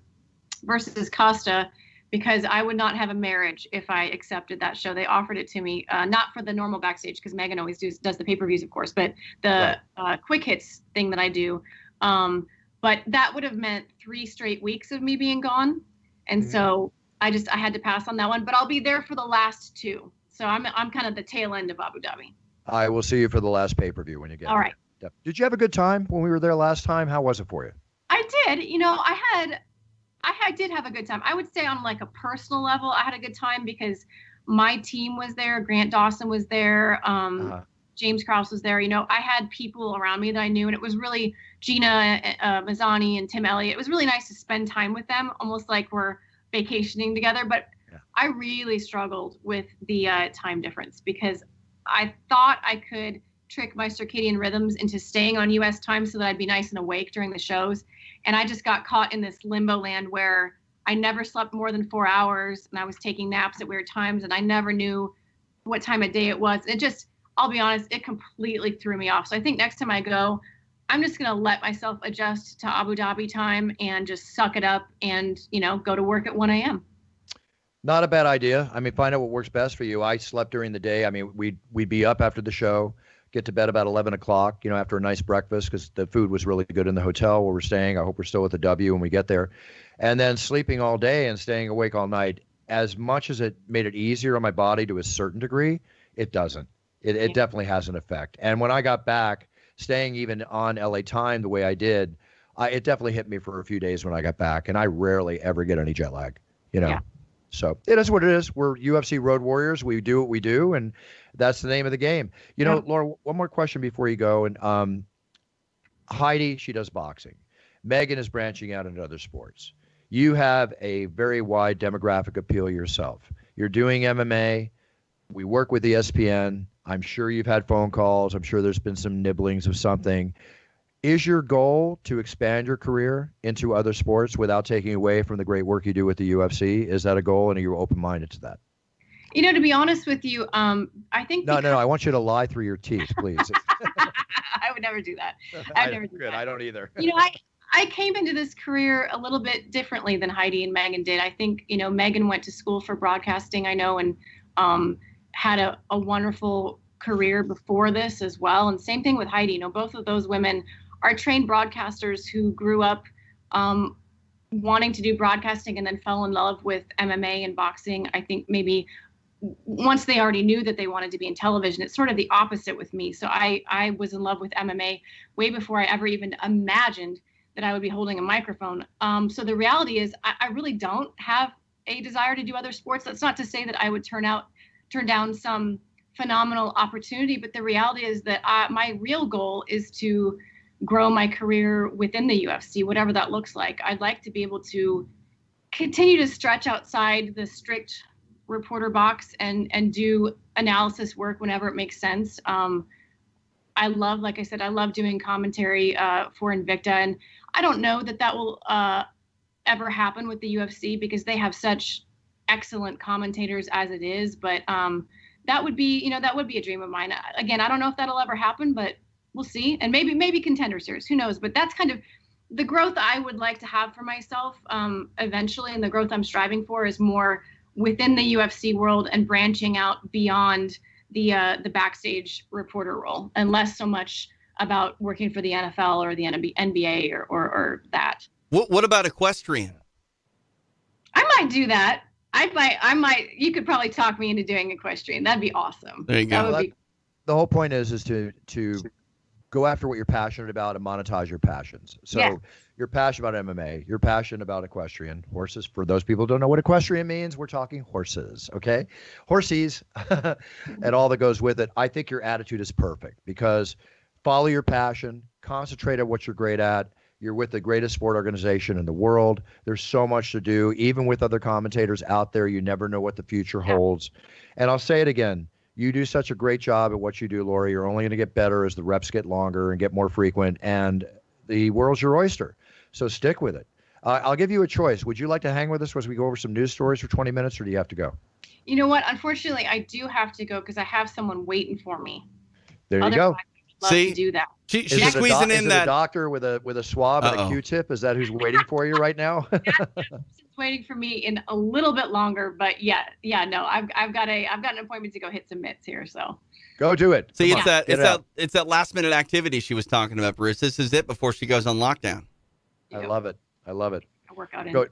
[SPEAKER 3] versus Costa, because I would not have a marriage if I accepted that show. They offered it to me, not for the normal backstage, because Megan always does the pay-per-views, of course, but the quick hits thing that I do. But that would have meant 3 straight weeks of me being gone. And so I had to pass on that one, but I'll be there for the last 2. So I'm kind of the tail end of Abu Dhabi.
[SPEAKER 1] I will see you for the last pay-per-view when you get
[SPEAKER 3] All right.
[SPEAKER 1] there. Did you have a good time when we were there last time? How was it for you?
[SPEAKER 3] I did. You know, I did have a good time. I would say on like a personal level, I had a good time because my team was there. Grant Dawson was there. James Krause was there. You know, I had people around me that I knew, and it was really Gina Mazzani and Tim Elliott. It was really nice to spend time with them, almost like we're vacationing together. But I really struggled with the time difference, because I thought I could trick my circadian rhythms into staying on U.S. time so that I'd be nice and awake during the shows. And I just got caught in this limbo land where I never slept more than 4 hours, and I was taking naps at weird times, and I never knew what time of day it was. It just, I'll be honest, it completely threw me off. So I think next time I go, I'm just going to let myself adjust to Abu Dhabi time and just suck it up and, you know, go to work at 1 a.m.
[SPEAKER 1] Not a bad idea. I mean, find out what works best for you. I slept during the day. I mean, we'd be up after the show, get to bed about 11 o'clock, you know, after a nice breakfast, because the food was really good in the hotel where we're staying. I hope we're still with the W when we get there. And then sleeping all day and staying awake all night. As much as it made it easier on my body to a certain degree, it doesn't. It definitely has an effect. And when I got back, staying even on LA time the way I did, it definitely hit me for a few days when I got back. And I rarely ever get any jet lag, you know. Yeah. So it is what it is. We're UFC Road Warriors. We do what we do, and that's the name of the game. You know, Laura, one more question before you go. And Heidi, she does boxing. Megan is branching out into other sports. You have a very wide demographic appeal yourself. You're doing MMA. We work with ESPN. I'm sure you've had phone calls. I'm sure there's been some nibblings of something. Is your goal to expand your career into other sports without taking away from the great work you do with the UFC? Is that a goal, and are you open-minded to that?
[SPEAKER 3] To be honest with you, I think
[SPEAKER 1] No. I want you to lie through your teeth, please.
[SPEAKER 3] I would never do that. I'd never do that.
[SPEAKER 1] I don't either.
[SPEAKER 3] I came into this career a little bit differently than Heidi and Megan did. I think, Megan went to school for broadcasting, I know, and had a wonderful career before this as well. And same thing with Heidi. Both of those women are trained broadcasters who grew up wanting to do broadcasting and then fell in love with MMA and boxing. I think maybe once they already knew that they wanted to be in television. It's sort of the opposite with me. So I was in love with MMA way before I ever even imagined that I would be holding a microphone. So the reality is I really don't have a desire to do other sports. That's not to say that I would turn down some phenomenal opportunity, but the reality is that my real goal is to grow my career within the UFC, whatever that looks like. I'd like to be able to continue to stretch outside the strict reporter box and do analysis work whenever it makes sense. Like I said, I love doing commentary for Invicta, and I don't know that will ever happen with the UFC because they have such excellent commentators as it is. But that would be a dream of mine. Again, I don't know if that'll ever happen, but we'll see. And maybe Contender Series, who knows? But that's kind of the growth I would like to have for myself eventually, and the growth I'm striving for is more within the UFC world and branching out beyond the backstage reporter role, and less so much about working for the NFL or the NBA or that.
[SPEAKER 2] What about equestrian?
[SPEAKER 3] I might do that. I might. You could probably talk me into doing equestrian. That'd be awesome.
[SPEAKER 2] There you go.
[SPEAKER 1] The whole point is to go after what you're passionate about and monetize your passions. So you're passionate about MMA. You're passionate about equestrian, horses. For those people who don't know what equestrian means, we're talking horses, okay? Horsies and all that goes with it. I think your attitude is perfect because follow your passion, concentrate on what you're great at. You're with the greatest sport organization in the world. There's so much to do. Even with other commentators out there, you never know what the future holds. And I'll say it again. You do such a great job at what you do, Laura. You're only going to get better as the reps get longer and get more frequent, and the world's your oyster. So stick with it. I'll give you a choice. Would you like to hang with us as we go over some news stories for 20 minutes, or do you have to go?
[SPEAKER 3] You know what? Unfortunately, I do have to go because I have someone waiting for me.
[SPEAKER 1] There you go.
[SPEAKER 3] Love to do that.
[SPEAKER 2] She's squeezing in that.
[SPEAKER 1] A doctor with a swab and a Q-tip? Is that who's waiting for you right now?
[SPEAKER 3] She's waiting for me in a little bit longer, but no, I've got an appointment to go hit some mitts here, so.
[SPEAKER 1] Go do it.
[SPEAKER 2] See, it's that last minute activity she was talking about, Bruce. This is it before she goes on lockdown.
[SPEAKER 1] I love it. I
[SPEAKER 3] work out in.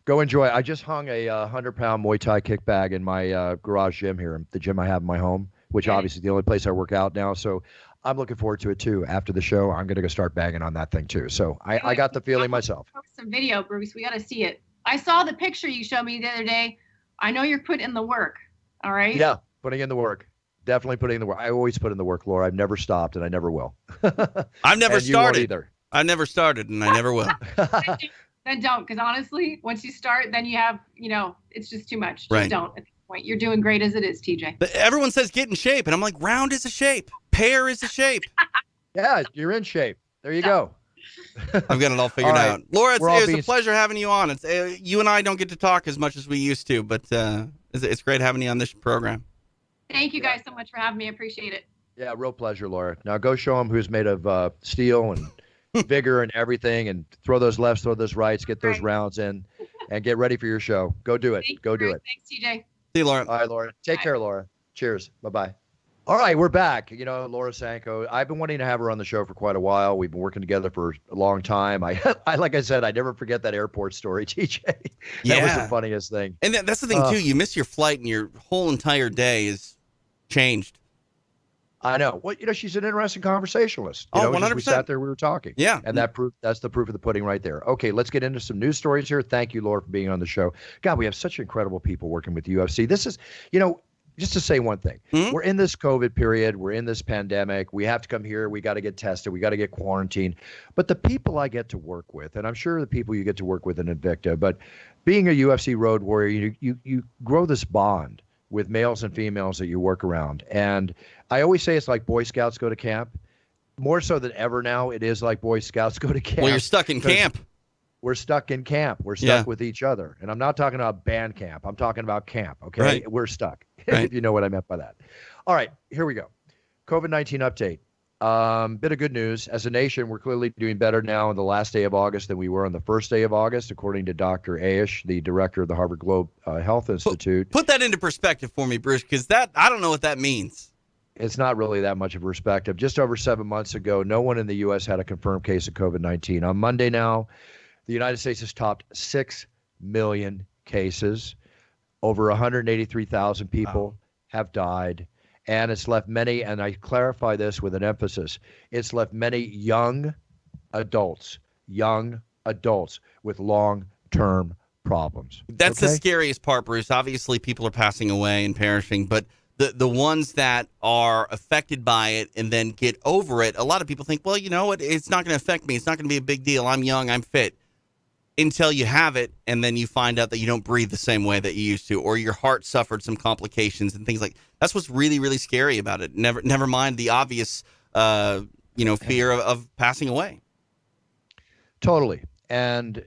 [SPEAKER 1] Go enjoy. I just hung a 100-pound Muay Thai kick bag in my garage gym here, the gym I have in my home, which obviously is the only place I work out now. So I'm looking forward to it too. After the show, I'm going to go start bagging on that thing too. So I got the feeling myself.
[SPEAKER 3] Some video, Bruce. We got to see it. I saw the picture you showed me the other day. I know you're putting in the work. All right.
[SPEAKER 1] Yeah, putting in the work. Definitely putting in the work. I always put in the work, Laura. I've never stopped, and I never will.
[SPEAKER 2] I've never started
[SPEAKER 1] either.
[SPEAKER 2] I've never started, and I never will.
[SPEAKER 3] Then don't, because honestly, once you start, then you have, it's just too much. Just don't at this point. You're doing great as it is, TJ.
[SPEAKER 2] But everyone says get in shape, and I'm like, round is a shape. Pear is a shape.
[SPEAKER 1] Yeah, you're in shape. There you go.
[SPEAKER 2] I've got it all figured out. Laura, it was a pleasure having you on. It's you and I don't get to talk as much as we used to, but it's great having you on this program.
[SPEAKER 3] Thank you guys so much for having me. I appreciate it.
[SPEAKER 1] Yeah, real pleasure, Laura. Now go show them who's made of steel and vigor and everything, and throw those lefts, throw those rights, get those rounds in, and get ready for your show. Go do it. Go do it.
[SPEAKER 3] Thanks, TJ.
[SPEAKER 2] See you, Laura.
[SPEAKER 1] All right, Laura. Take care, Laura. Cheers. Bye-bye. All right, we're back. Laura Sanko. I've been wanting to have her on the show for quite a while. We've been working together for a long time. I like I said, I never forget that airport story, TJ. That was the funniest thing.
[SPEAKER 2] And that's the thing, too. You miss your flight, and your whole entire day is changed.
[SPEAKER 1] I know. Well, she's an interesting conversationalist.
[SPEAKER 2] 100%.
[SPEAKER 1] We sat there, we were talking.
[SPEAKER 2] Yeah.
[SPEAKER 1] And that's the proof of the pudding right there. Okay, let's get into some news stories here. Thank you, Laura, for being on the show. God, we have such incredible people working with the UFC. This is, just to say one thing.
[SPEAKER 2] Mm-hmm.
[SPEAKER 1] We're in this COVID period. We're in this pandemic. We have to come here. We got to get tested. We got to get quarantined. But the people I get to work with, and I'm sure the people you get to work with in Invicta, but being a UFC road warrior, you grow this bond with males and females that you work around. And I always say it's like Boy Scouts go to camp. More so than ever now, it is like Boy Scouts go to camp.
[SPEAKER 2] Well, you're stuck in camp.
[SPEAKER 1] We're stuck in camp. We're stuck with each other. And I'm not talking about band camp. I'm talking about camp, okay?
[SPEAKER 2] Right.
[SPEAKER 1] We're stuck,
[SPEAKER 2] Right.
[SPEAKER 1] if you know what I meant by that. All right, here we go. COVID-19 update. Bit of good news. As a nation, we're clearly doing better now on the last day of August than we were on the first day of August, according to Dr. Aish, the director of the Harvard Globe Health Institute.
[SPEAKER 2] Put that into perspective for me, Bruce, because I don't know what that means.
[SPEAKER 1] It's not really that much of a perspective. Just over 7 months ago, no one in the U.S. had a confirmed case of COVID-19. On Monday now, the United States has topped 6 million cases. Over 183,000 people have died. And it's left many, and I clarify this with an emphasis, it's left many young adults with long-term problems.
[SPEAKER 2] That's the scariest part, Bruce. Obviously, people are passing away and perishing, but the ones that are affected by it and then get over it, a lot of people think, well, you know what, it's not going to affect me. It's not going to be a big deal. I'm young, I'm fit. Until you have it, and then you find out that you don't breathe the same way that you used to, or your heart suffered some complications and things like that. That's what's really, really scary about it. Never mind the obvious, fear of passing away.
[SPEAKER 1] Totally. And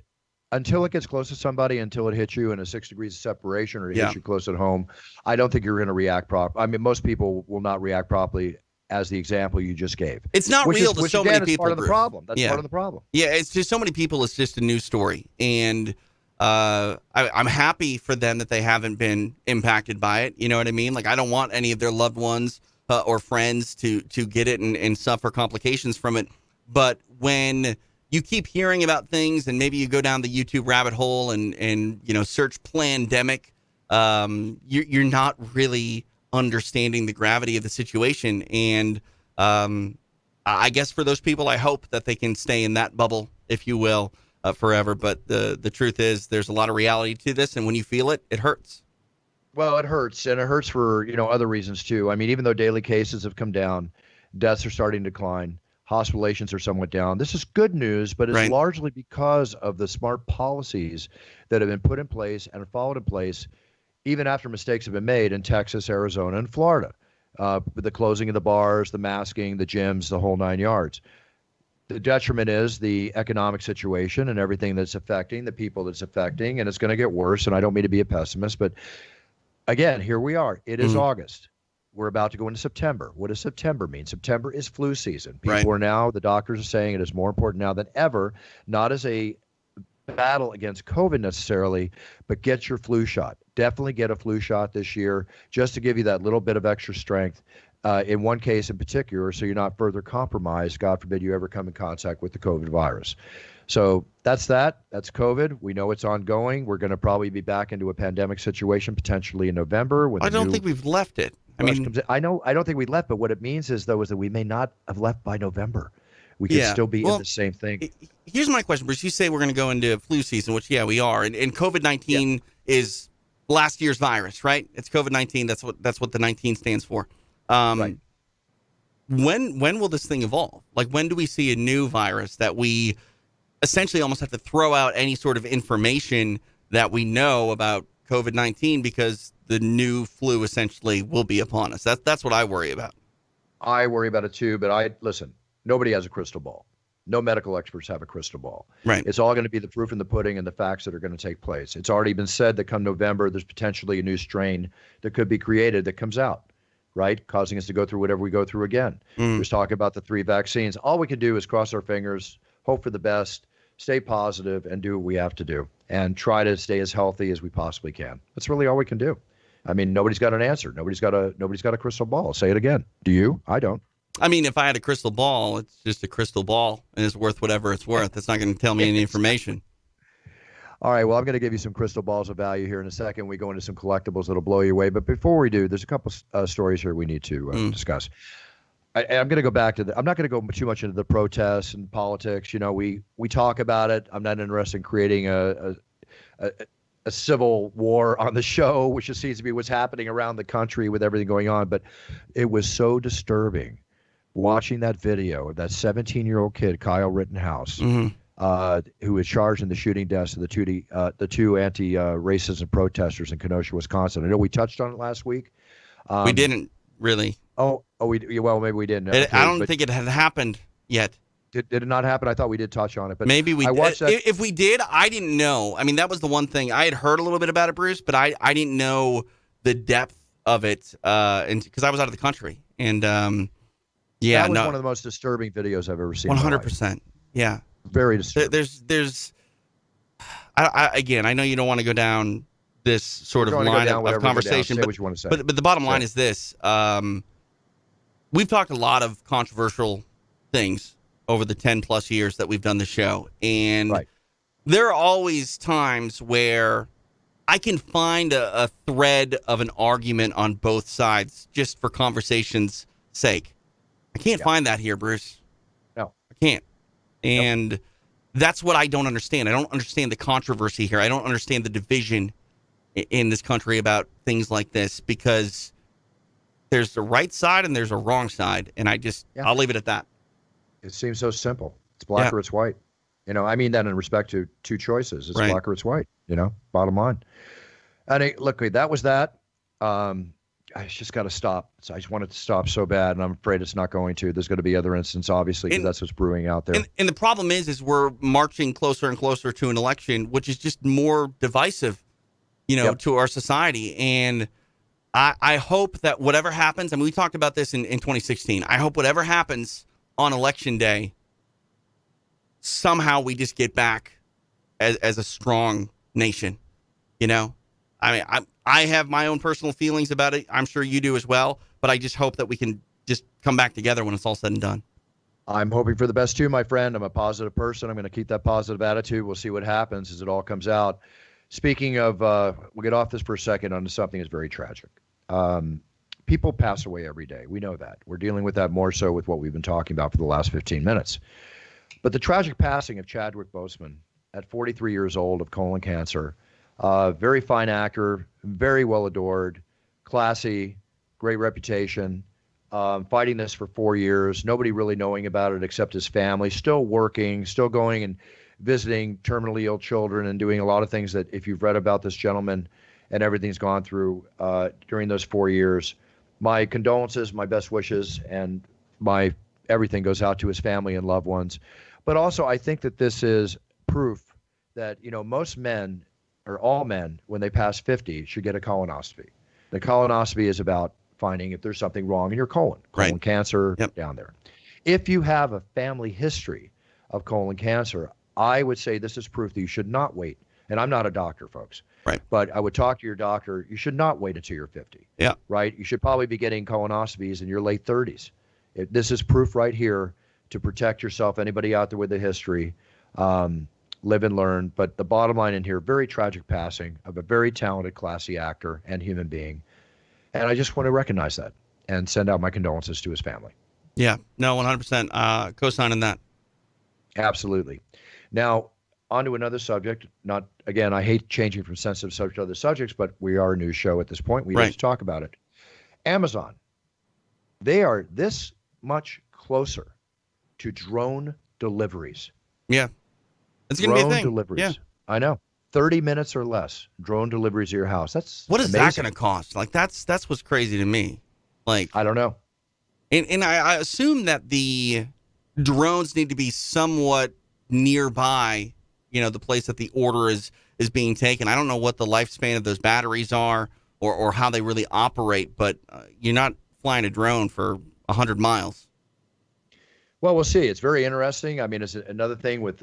[SPEAKER 1] until it gets close to somebody, until it hits you in a 6 degrees of separation or it hits you close at home, I don't think you're going to react properly. I mean, most people will not react properly as the example you just gave.
[SPEAKER 2] It's not real to so many people.
[SPEAKER 1] That's part of the problem. That's part of the problem.
[SPEAKER 2] Yeah, it's just so many people. It's just a news story, and I'm happy for them that they haven't been impacted by it. You know what I mean? Like, I don't want any of their loved ones or friends to get it and suffer complications from it. But when you keep hearing about things, and maybe you go down the YouTube rabbit hole and search plandemic, you're not really understanding the gravity of the situation. And I guess for those people, I hope that they can stay in that bubble, if you will, forever. But the truth is, there's a lot of reality to this, and when you feel it, it hurts.
[SPEAKER 1] Well, it hurts, and it hurts for other reasons too. I mean, even though daily cases have come down, deaths are starting to decline, hospitalizations are somewhat down. This is good news, but it's largely because of the smart policies that have been put in place and followed in place even after mistakes have been made in Texas, Arizona, and Florida, with the closing of the bars, the masking, the gyms, the whole 9 yards. The detriment is the economic situation and everything that's affecting the people that's affecting, and it's going to get worse. And I don't mean to be a pessimist, but again, here we are. It is August. We're about to go into September. What does September mean? September is flu season. People are now, the doctors are saying it is more important now than ever, not as a battle against COVID necessarily, but get your flu shot. Definitely get a flu shot this year, just to give you that little bit of extra strength. In one case in particular, so you're not further compromised. God forbid you ever come in contact with the COVID virus. So that's that. That's COVID. We know it's ongoing. We're going to probably be back into a pandemic situation potentially in November.
[SPEAKER 2] I don't think we've left it.
[SPEAKER 1] I know. I don't think we left, but what it means is that we may not have left by November. We could still be in the same thing.
[SPEAKER 2] Here's my question, Bruce. You say we're going to go into flu season, which, we are. And COVID-19 is last year's virus, right? It's COVID-19. That's what the 19 stands for.
[SPEAKER 1] Right.
[SPEAKER 2] When will this thing evolve? Like, when do we see a new virus that we essentially almost have to throw out any sort of information that we know about COVID-19 because the new flu essentially will be upon us? That's what I worry about.
[SPEAKER 1] I worry about it too, but listen, nobody has a crystal ball. No medical experts have a crystal ball.
[SPEAKER 2] Right.
[SPEAKER 1] It's all going to be the proof in the pudding and the facts that are going to take place. It's already been said that come November, there's potentially a new strain that could be created that comes out, right? Causing us to go through whatever we go through again. There's talk about the 3 vaccines. All we can do is cross our fingers, hope for the best, stay positive, and do what we have to do, and try to stay as healthy as we possibly can. That's really all we can do. I mean, nobody's got an answer. Nobody's got a crystal ball. Say it again. Do you? I don't.
[SPEAKER 2] I mean, if I had a crystal ball, it's just a crystal ball, and it's worth whatever it's worth. It's not going to tell me any information.
[SPEAKER 1] All right, well, I'm going to give you some crystal balls of value here in a second. We go into some collectibles that'll blow you away. But before we do, there's a couple stories here we need to discuss. I'm going to go back to I'm not going to go too much into the protests and politics. We talk about it. I'm not interested in creating a civil war on the show, which just seems to be what's happening around the country with everything going on. But it was so disturbing watching that video of that 17-year-old kid, Kyle Rittenhouse, who was charged in the shooting deaths of the two anti-racism protesters in Kenosha, Wisconsin. I know we touched on it last week.
[SPEAKER 2] We didn't really.
[SPEAKER 1] Well, maybe we didn't. Okay,
[SPEAKER 2] I don't think it had happened yet.
[SPEAKER 1] Did it not happen? I thought we did touch on it, but
[SPEAKER 2] maybe we.
[SPEAKER 1] I watched that.
[SPEAKER 2] If we did, I didn't know. I mean, that was the one thing I had heard a little bit about it, Bruce, but I didn't know the depth of it, and because I was out of the country, and that was
[SPEAKER 1] one of the most disturbing videos I've ever seen.
[SPEAKER 2] 100%. Yeah,
[SPEAKER 1] very disturbing.
[SPEAKER 2] There's. Again, I know you don't want to go down this sort of line of conversation,
[SPEAKER 1] but what you want to say.
[SPEAKER 2] But the bottom line is this: we've talked a lot of controversial things over the 10 plus years that we've done the show. And there are always times where I can find a thread of an argument on both sides just for conversation's sake. I can't find that here, Bruce.
[SPEAKER 1] No.
[SPEAKER 2] I can't. And that's what I don't understand. I don't understand the controversy here. I don't understand the division in this country about things like this, because there's the right side and there's a wrong side. And I'll leave it at that.
[SPEAKER 1] It seems so simple. It's black or it's white. I mean that in respect to two choices. It's black or it's white, bottom line. And look, that was that. I just got to stop. So I just wanted to stop so bad, and I'm afraid it's not going to. There's going to be other instances, obviously, because that's what's brewing out there.
[SPEAKER 2] And the problem is we're marching closer and closer to an election, which is just more divisive, to our society. And I hope that whatever happens, I mean, we talked about this in 2016. I hope whatever happens on election day, somehow we just get back as a strong nation. I mean, I have my own personal feelings about it. I'm sure you do as well. But I just hope that we can just come back together when it's all said and done.
[SPEAKER 1] I'm hoping for the best too, my friend. I'm a positive person. I'm going to keep that positive attitude. We'll see what happens as it all comes out. Speaking of, we'll get off this for a second onto something that's very tragic. People pass away every day. We know that. We're dealing with that more so with what we've been talking about for the last 15 minutes. But the tragic passing of Chadwick Boseman at 43 years old of colon cancer, very fine actor, very well adored, classy, great reputation, fighting this for 4 years, nobody really knowing about it except his family, still working, still going and visiting terminally ill children and doing a lot of things that, if you've read about this gentleman and everything's gone through during those 4 years, my condolences, my best wishes, and my everything goes out to his family and loved ones. But also, I think that this is proof that, most men, or all men, when they pass 50, should get a colonoscopy. The colonoscopy is about finding if there's something wrong in your colon cancer down there. If you have a family history of colon cancer, I would say this is proof that you should not wait. And I'm not a doctor, folks.
[SPEAKER 2] Right.
[SPEAKER 1] But I would talk to your doctor. You should not wait until you're 50.
[SPEAKER 2] Yeah.
[SPEAKER 1] Right? You should probably be getting colonoscopies in your late 30s. This is proof right here to protect yourself, anybody out there with a history, live and learn. But the bottom line in here, very tragic passing of a very talented, classy actor and human being. And I just want to recognize that and send out my condolences to his family.
[SPEAKER 2] Yeah. No, 100%. Co-signing that.
[SPEAKER 1] Absolutely. Now, on to another subject. Not, again, I hate changing from sensitive subject to other subjects, but we are a news show at this point. We have to talk about it. Amazon. They are this much closer to drone deliveries.
[SPEAKER 2] Yeah. It's going to be a thing.
[SPEAKER 1] Deliveries.
[SPEAKER 2] Yeah.
[SPEAKER 1] I know. 30 minutes or less, drone deliveries to your house. That's
[SPEAKER 2] what is
[SPEAKER 1] amazing.
[SPEAKER 2] that going to cost? Like, that's what's crazy to me. Like,
[SPEAKER 1] I don't know.
[SPEAKER 2] And I assume that the drones need to be somewhat nearby, the place that the order is being taken. I don't know what the lifespan of those batteries are or how they really operate, but you're not flying a drone for 100 miles.
[SPEAKER 1] Well, we'll see. It's very interesting. I mean, it's another thing with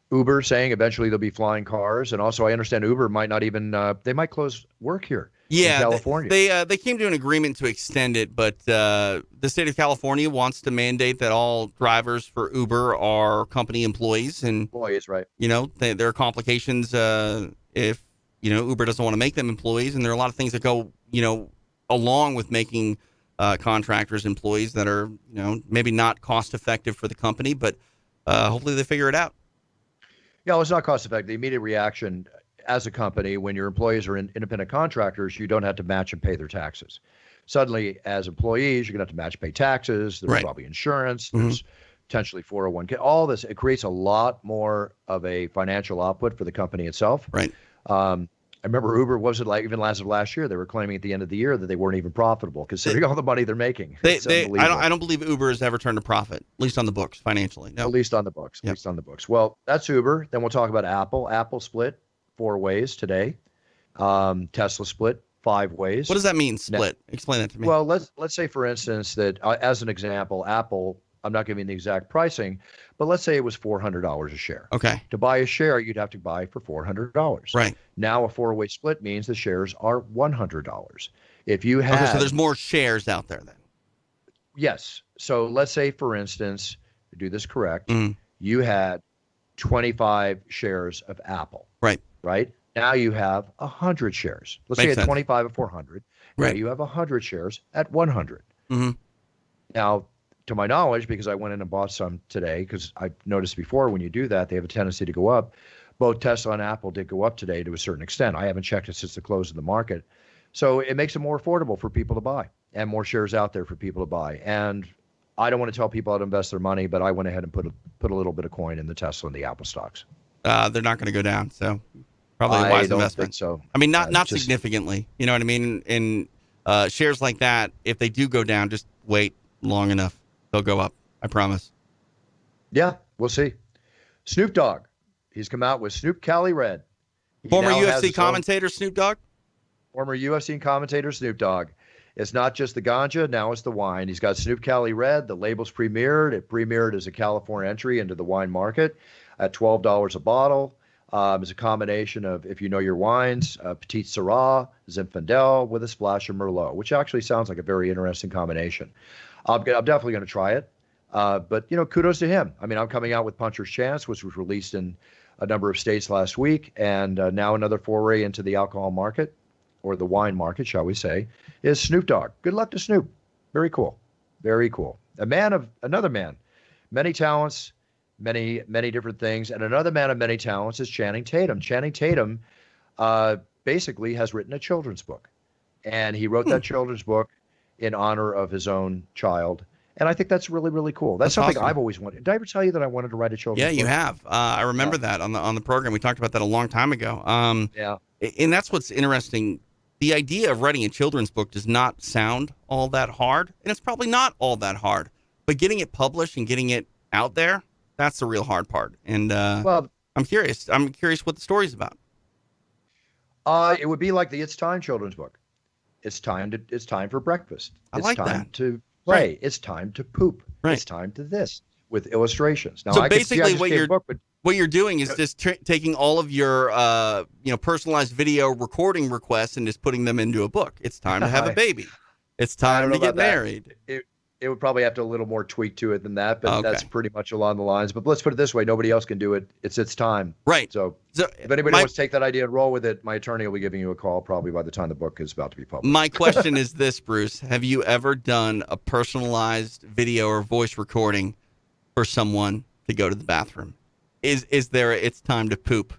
[SPEAKER 1] Uber saying eventually they'll be flying cars. And also I understand Uber might not even, they might close work here in California.
[SPEAKER 2] They came to an agreement to extend it, but the state of California wants to mandate that all drivers for Uber are company employees. And
[SPEAKER 1] employees, right.
[SPEAKER 2] There are complications if, Uber doesn't want to make them employees. And there are a lot of things that go, along with making contractors employees that are, maybe not cost effective for the company, but hopefully they figure it out.
[SPEAKER 1] Yeah, well, it's not cost effective. The immediate reaction as a company, when your employees are independent contractors, you don't have to match and pay their taxes. Suddenly, as employees, you're going to have to match pay taxes. There's probably insurance. There's potentially 401k. All this, it creates a lot more of a financial output for the company itself.
[SPEAKER 2] Right.
[SPEAKER 1] I remember Uber, what was it like even as of last year? They were claiming at the end of the year that they weren't even profitable, considering all the money they're making.
[SPEAKER 2] I don't believe Uber has ever turned a profit, at least on the books financially. No.
[SPEAKER 1] At least on the books.
[SPEAKER 2] Yep.
[SPEAKER 1] At least on the books. Well, that's Uber. Then we'll talk about Apple. Apple split 4 ways today. Tesla split 5 ways.
[SPEAKER 2] What does that mean, split? Explain that to me.
[SPEAKER 1] Well, let's say, for instance, that as an example, Apple, I'm not giving the exact pricing, but let's say it was $400 a share.
[SPEAKER 2] Okay.
[SPEAKER 1] To buy a share, you'd have to buy for $400.
[SPEAKER 2] Right.
[SPEAKER 1] Now a 4-way split means the shares are $100. If you have,
[SPEAKER 2] okay, so there's more shares out there then.
[SPEAKER 1] Yes. So let's say, for instance, to do this correct, you had 25 shares of Apple.
[SPEAKER 2] Right.
[SPEAKER 1] Right. Now you have 100 shares. Let's
[SPEAKER 2] Makes
[SPEAKER 1] say at
[SPEAKER 2] sense.
[SPEAKER 1] 25 at 400.
[SPEAKER 2] Right.
[SPEAKER 1] Now you have 100 shares at 100.
[SPEAKER 2] Mm-hmm.
[SPEAKER 1] Now, to my knowledge, because I went in and bought some today, because I've noticed before when you do that, they have a tendency to go up. Both Tesla and Apple did go up today to a certain extent. I haven't checked it since the close of the market. So it makes it more affordable for people to buy and more shares out there for people to buy. And I don't want to tell people how to invest their money, but I went ahead and put a little bit of coin in the Tesla and the Apple stocks.
[SPEAKER 2] They're not going to go down, so probably a wise
[SPEAKER 1] I don't
[SPEAKER 2] investment.
[SPEAKER 1] think so.
[SPEAKER 2] I mean, not significantly. You know what I mean? In shares like that, if they do go down, just wait long enough. They'll go up. I promise.
[SPEAKER 1] Yeah, we'll see. Snoop Dogg. He's come out with Snoop Cali Red.
[SPEAKER 2] Former UFC commentator Snoop Dogg?
[SPEAKER 1] Former UFC commentator Snoop Dogg. It's not just the ganja, now it's the wine. He's got Snoop Cali Red. The label's premiered. It premiered as a California entry into the wine market at $12 a bottle. It's a combination of, if you know your wines, Petite Syrah, Zinfandel with a splash of Merlot, which actually sounds like a very interesting combination. I'm definitely going to try it. But, kudos to him. I mean, I'm coming out with Puncher's Chance, which was released in a number of states last week. And now another foray into the alcohol market, or the wine market, shall we say, is Snoop Dogg. Good luck to Snoop. Very cool. Very cool. Another man, many talents, many, many different things. And another man of many talents is Channing Tatum. Channing Tatum basically has written a children's book. And he wrote that children's book in honor of his own child. And I think that's really, really cool. That's something awesome. I've always wanted. Did I ever tell you that I wanted to write a children's book?
[SPEAKER 2] Yeah, you have. I remember that on the program. We talked about that a long time ago.
[SPEAKER 1] Yeah.
[SPEAKER 2] And that's what's interesting. The idea of writing a children's book does not sound all that hard, and it's probably not all that hard. But getting it published and getting it out there, that's the real hard part. And well, I'm curious. I'm curious what the story's about.
[SPEAKER 1] It would be like the It's Time children's book. It's time for breakfast.
[SPEAKER 2] I like that.
[SPEAKER 1] It's time to play. Right. It's time to poop.
[SPEAKER 2] Right.
[SPEAKER 1] It's time to this, with illustrations. Now,
[SPEAKER 2] so basically, what you're doing is just taking all of your personalized video recording requests and just putting them into a book. It's time to have a baby. It's time to get married.
[SPEAKER 1] It would probably have to a little more tweak to it than that, but that's pretty much along the lines. But let's put it this way: nobody else can do it. It's time.
[SPEAKER 2] Right.
[SPEAKER 1] So if anybody wants to take that idea and roll with it, my attorney will be giving you a call probably by the time the book is about to be published.
[SPEAKER 2] My question is this, Bruce: have you ever done a personalized video or voice recording for someone to go to the bathroom? Is there "It's time to poop"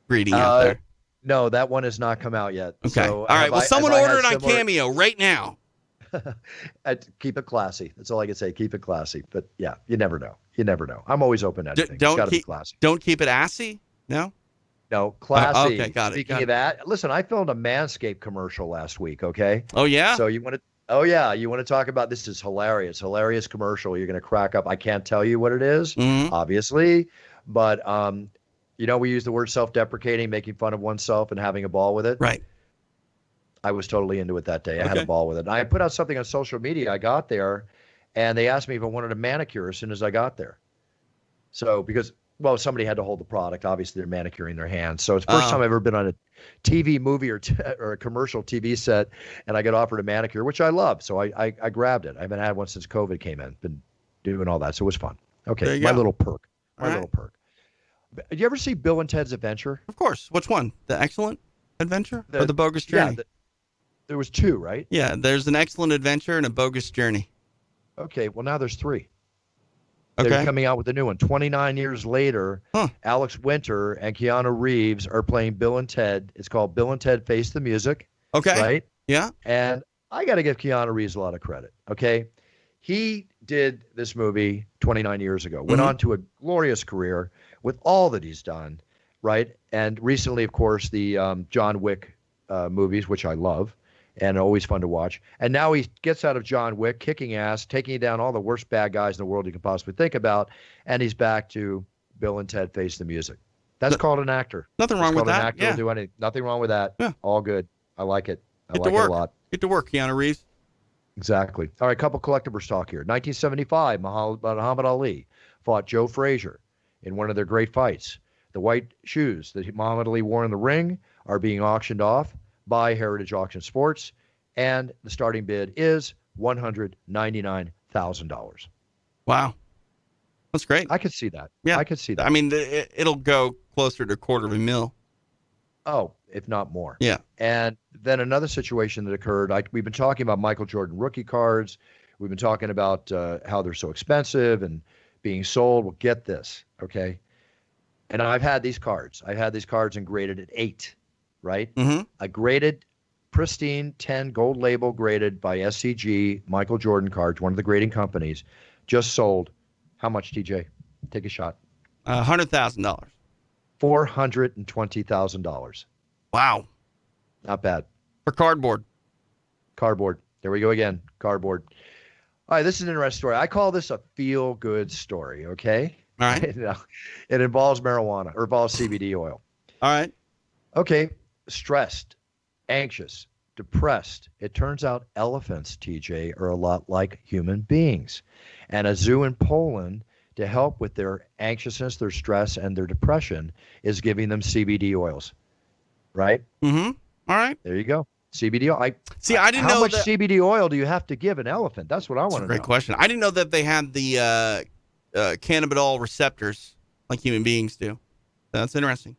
[SPEAKER 2] greeting out there?
[SPEAKER 1] No, that one has not come out yet.
[SPEAKER 2] Okay.
[SPEAKER 1] So
[SPEAKER 2] all right. Well, someone order it on Cameo right now.
[SPEAKER 1] Keep it classy. That's all I can say. Keep it classy. But yeah, you never know. I'm always open to anything. It's got to be classy.
[SPEAKER 2] Don't keep it assy. No,
[SPEAKER 1] classy.
[SPEAKER 2] Okay, got it.
[SPEAKER 1] Speaking of that, listen, I filmed a Manscape commercial last week. Okay.
[SPEAKER 2] Oh yeah.
[SPEAKER 1] So you want to talk about this? Is hilarious commercial. You're going to crack up. I can't tell you what it is, obviously, but we use the word self-deprecating, making fun of oneself and having a ball with it.
[SPEAKER 2] Right.
[SPEAKER 1] I was totally into it that day. I had a ball with it. I put out something on social media. I got there, and they asked me if I wanted a manicure as soon as I got there. So because somebody had to hold the product. Obviously, they're manicuring their hands. So it's the first time I've ever been on a TV movie or a commercial TV set, and I got offered a manicure, which I love. So I grabbed it. I haven't had one since COVID came in. Been doing all that, so it was fun. Okay, my little perk. Little perk. Did you ever see Bill and Ted's Adventure?
[SPEAKER 2] Of course. Which one? The Excellent Adventure or the Bogus Journey?
[SPEAKER 1] Yeah, there was 2, right?
[SPEAKER 2] Yeah, there's an Excellent Adventure and a Bogus Journey.
[SPEAKER 1] Okay, well now there's 3. They're
[SPEAKER 2] Okay.
[SPEAKER 1] coming out with a new one. 29 years later, Alex Winter and Keanu Reeves are playing Bill and Ted. It's called Bill and Ted Face the Music.
[SPEAKER 2] Okay.
[SPEAKER 1] Right?
[SPEAKER 2] Yeah.
[SPEAKER 1] And I got to give Keanu Reeves a lot of credit. Okay. He did this movie 29 years ago, went on to a glorious career with all that he's done. Right. And recently, of course, the John Wick movies, which I love and always fun to watch. And now he gets out of John Wick, kicking ass, taking down all the worst bad guys in the world you can possibly think about. And he's back to Bill and Ted Face the Music. That's called an actor.
[SPEAKER 2] Nothing wrong with that.
[SPEAKER 1] An actor will do anything. Nothing wrong with that.
[SPEAKER 2] Yeah.
[SPEAKER 1] All good. I like it. I
[SPEAKER 2] Get
[SPEAKER 1] like
[SPEAKER 2] to
[SPEAKER 1] it
[SPEAKER 2] work.
[SPEAKER 1] a lot.
[SPEAKER 2] Get to work, Keanu Reeves.
[SPEAKER 1] Exactly. All right, couple collectibles talk here. 1975, Muhammad Ali fought Joe Frazier in one of their great fights. The white shoes that Muhammad Ali wore in the ring are being auctioned off by Heritage Auction Sports, and the starting bid is $199,000.
[SPEAKER 2] Wow. That's great.
[SPEAKER 1] I could see that.
[SPEAKER 2] Yeah.
[SPEAKER 1] I could see that.
[SPEAKER 2] I mean, it'll go closer to $250,000.
[SPEAKER 1] Oh, if not more.
[SPEAKER 2] Yeah.
[SPEAKER 1] And then another situation that occurred, we've been talking about Michael Jordan rookie cards. We've been talking about how they're so expensive and being sold. Well, get this, okay? And I've had these cards. I've had these cards and graded at 8, right?
[SPEAKER 2] Mm-hmm.
[SPEAKER 1] A graded, pristine 10 gold label graded by SCG Michael Jordan cards, one of the grading companies, just sold. How much, TJ? Take a shot.
[SPEAKER 2] $100,000.
[SPEAKER 1] $420,000.
[SPEAKER 2] Wow.
[SPEAKER 1] Not bad.
[SPEAKER 2] For cardboard.
[SPEAKER 1] Cardboard. There we go again. Cardboard. All right, this is an interesting story. I call this a feel-good story, okay?
[SPEAKER 2] All right.
[SPEAKER 1] It involves marijuana or involves CBD oil.
[SPEAKER 2] All right.
[SPEAKER 1] Okay, stressed, anxious, depressed. It turns out elephants, TJ, are a lot like human beings. And a zoo in Poland, to help with their anxiousness, their stress, and their depression, is giving them CBD oils. Right?
[SPEAKER 2] Mm-hmm. All right.
[SPEAKER 1] There you go. CBD oil.
[SPEAKER 2] I didn't know
[SPEAKER 1] how much
[SPEAKER 2] that...
[SPEAKER 1] CBD oil do you have to give an elephant? That's what I want to know.
[SPEAKER 2] Great question. I didn't know that they had the cannabidol receptors like human beings do. That's interesting.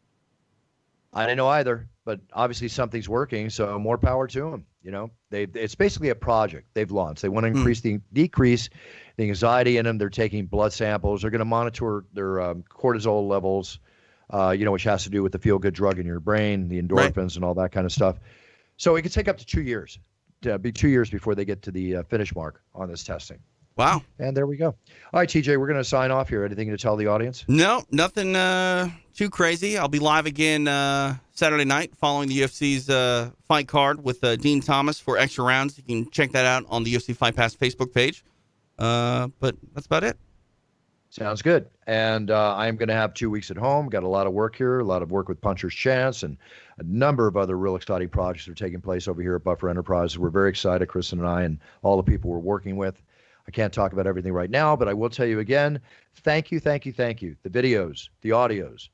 [SPEAKER 1] I didn't know either, but obviously something's working, so more power to them. You know, it's basically a project they've launched. They want to decrease the anxiety in them. They're taking blood samples. They're going to monitor their cortisol levels, which has to do with the feel-good drug in your brain, the endorphins and all that kind of stuff. So it could take up to 2 years. To be 2 years before they get to the finish mark on this testing.
[SPEAKER 2] Wow.
[SPEAKER 1] And there we go. All right, TJ, we're going to sign off here. Anything to tell the audience?
[SPEAKER 2] No, nothing too crazy. I'll be live again Saturday night following the UFC's fight card with Dean Thomas for extra rounds. You can check that out on the UFC Fight Pass Facebook page. But that's about it.
[SPEAKER 1] Sounds good. And I'm going to have 2 weeks at home. Got a lot of work here, a lot of work with Puncher's Chance, and a number of other real exciting projects that are taking place over here at Buffer Enterprises. We're very excited, Kristen and I, and all the people we're working with. I can't talk about everything right now, but I will tell you again, thank you, thank you, thank you. The videos, the audios,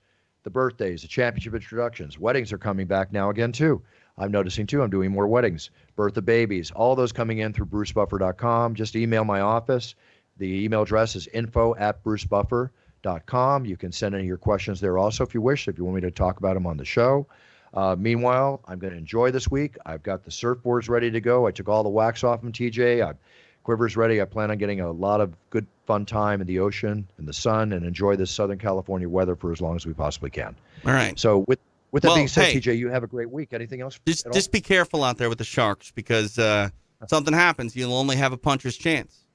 [SPEAKER 1] the birthdays, the championship introductions. Weddings are coming back now again, too. I'm noticing, too, I'm doing more weddings, birth of babies, all those coming in through brucebuffer.com. Just email my office. The email address is info@brucebuffer.com. You can send any of your questions there also if you wish, if you want me to talk about them on the show. Meanwhile, I'm going to enjoy this week. I've got the surfboards ready to go. I took all the wax off them, TJ. Quiver's ready. I plan on getting a lot of good, fun time in the ocean, in the sun, and enjoy this Southern California weather for as long as we possibly can.
[SPEAKER 2] All right.
[SPEAKER 1] So with that being said,
[SPEAKER 2] hey,
[SPEAKER 1] TJ, you have a great week. Anything else?
[SPEAKER 2] Just be careful out there with the sharks because something happens. You'll only have a puncher's chance.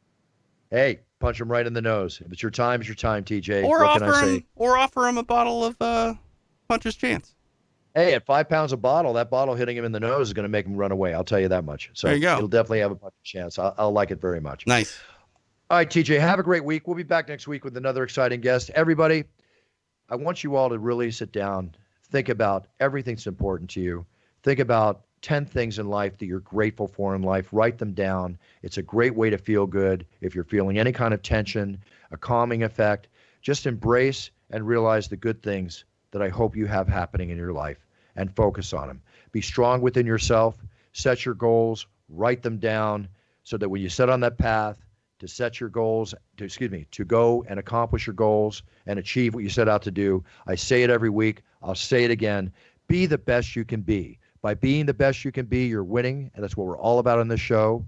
[SPEAKER 1] Hey, punch them right in the nose. If it's your time, TJ.
[SPEAKER 2] Or
[SPEAKER 1] what can I say?
[SPEAKER 2] offer him a bottle of puncher's chance.
[SPEAKER 1] Hey, at £5 a bottle, that bottle hitting him in the nose is going to make him run away. I'll tell you that much. So
[SPEAKER 2] there you go.
[SPEAKER 1] He'll definitely have a punch chance. I'll like it very much.
[SPEAKER 2] Nice.
[SPEAKER 1] All right, TJ, have a great week. We'll be back next week with another exciting guest. Everybody, I want you all to really sit down, think about everything that's important to you. Think about 10 things in life that you're grateful for in life. Write them down. It's a great way to feel good. If you're feeling any kind of tension, a calming effect, just embrace and realize the good things that I hope you have happening in your life and focus on them. Be strong within yourself. Set your goals. Write them down so that when you set on that path to set your goals, to go and accomplish your goals and achieve what you set out to do. I say it every week. I'll say it again. Be the best you can be. By being the best you can be, you're winning, and that's what we're all about on this show.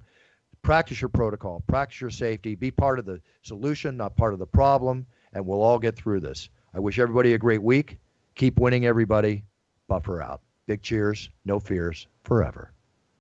[SPEAKER 1] practice your protocol, practice your safety, be part of the solution, not part of the problem, and we'll all get through this. I wish everybody a great week. Keep winning, everybody. Buffer out. Big cheers, no fears, forever.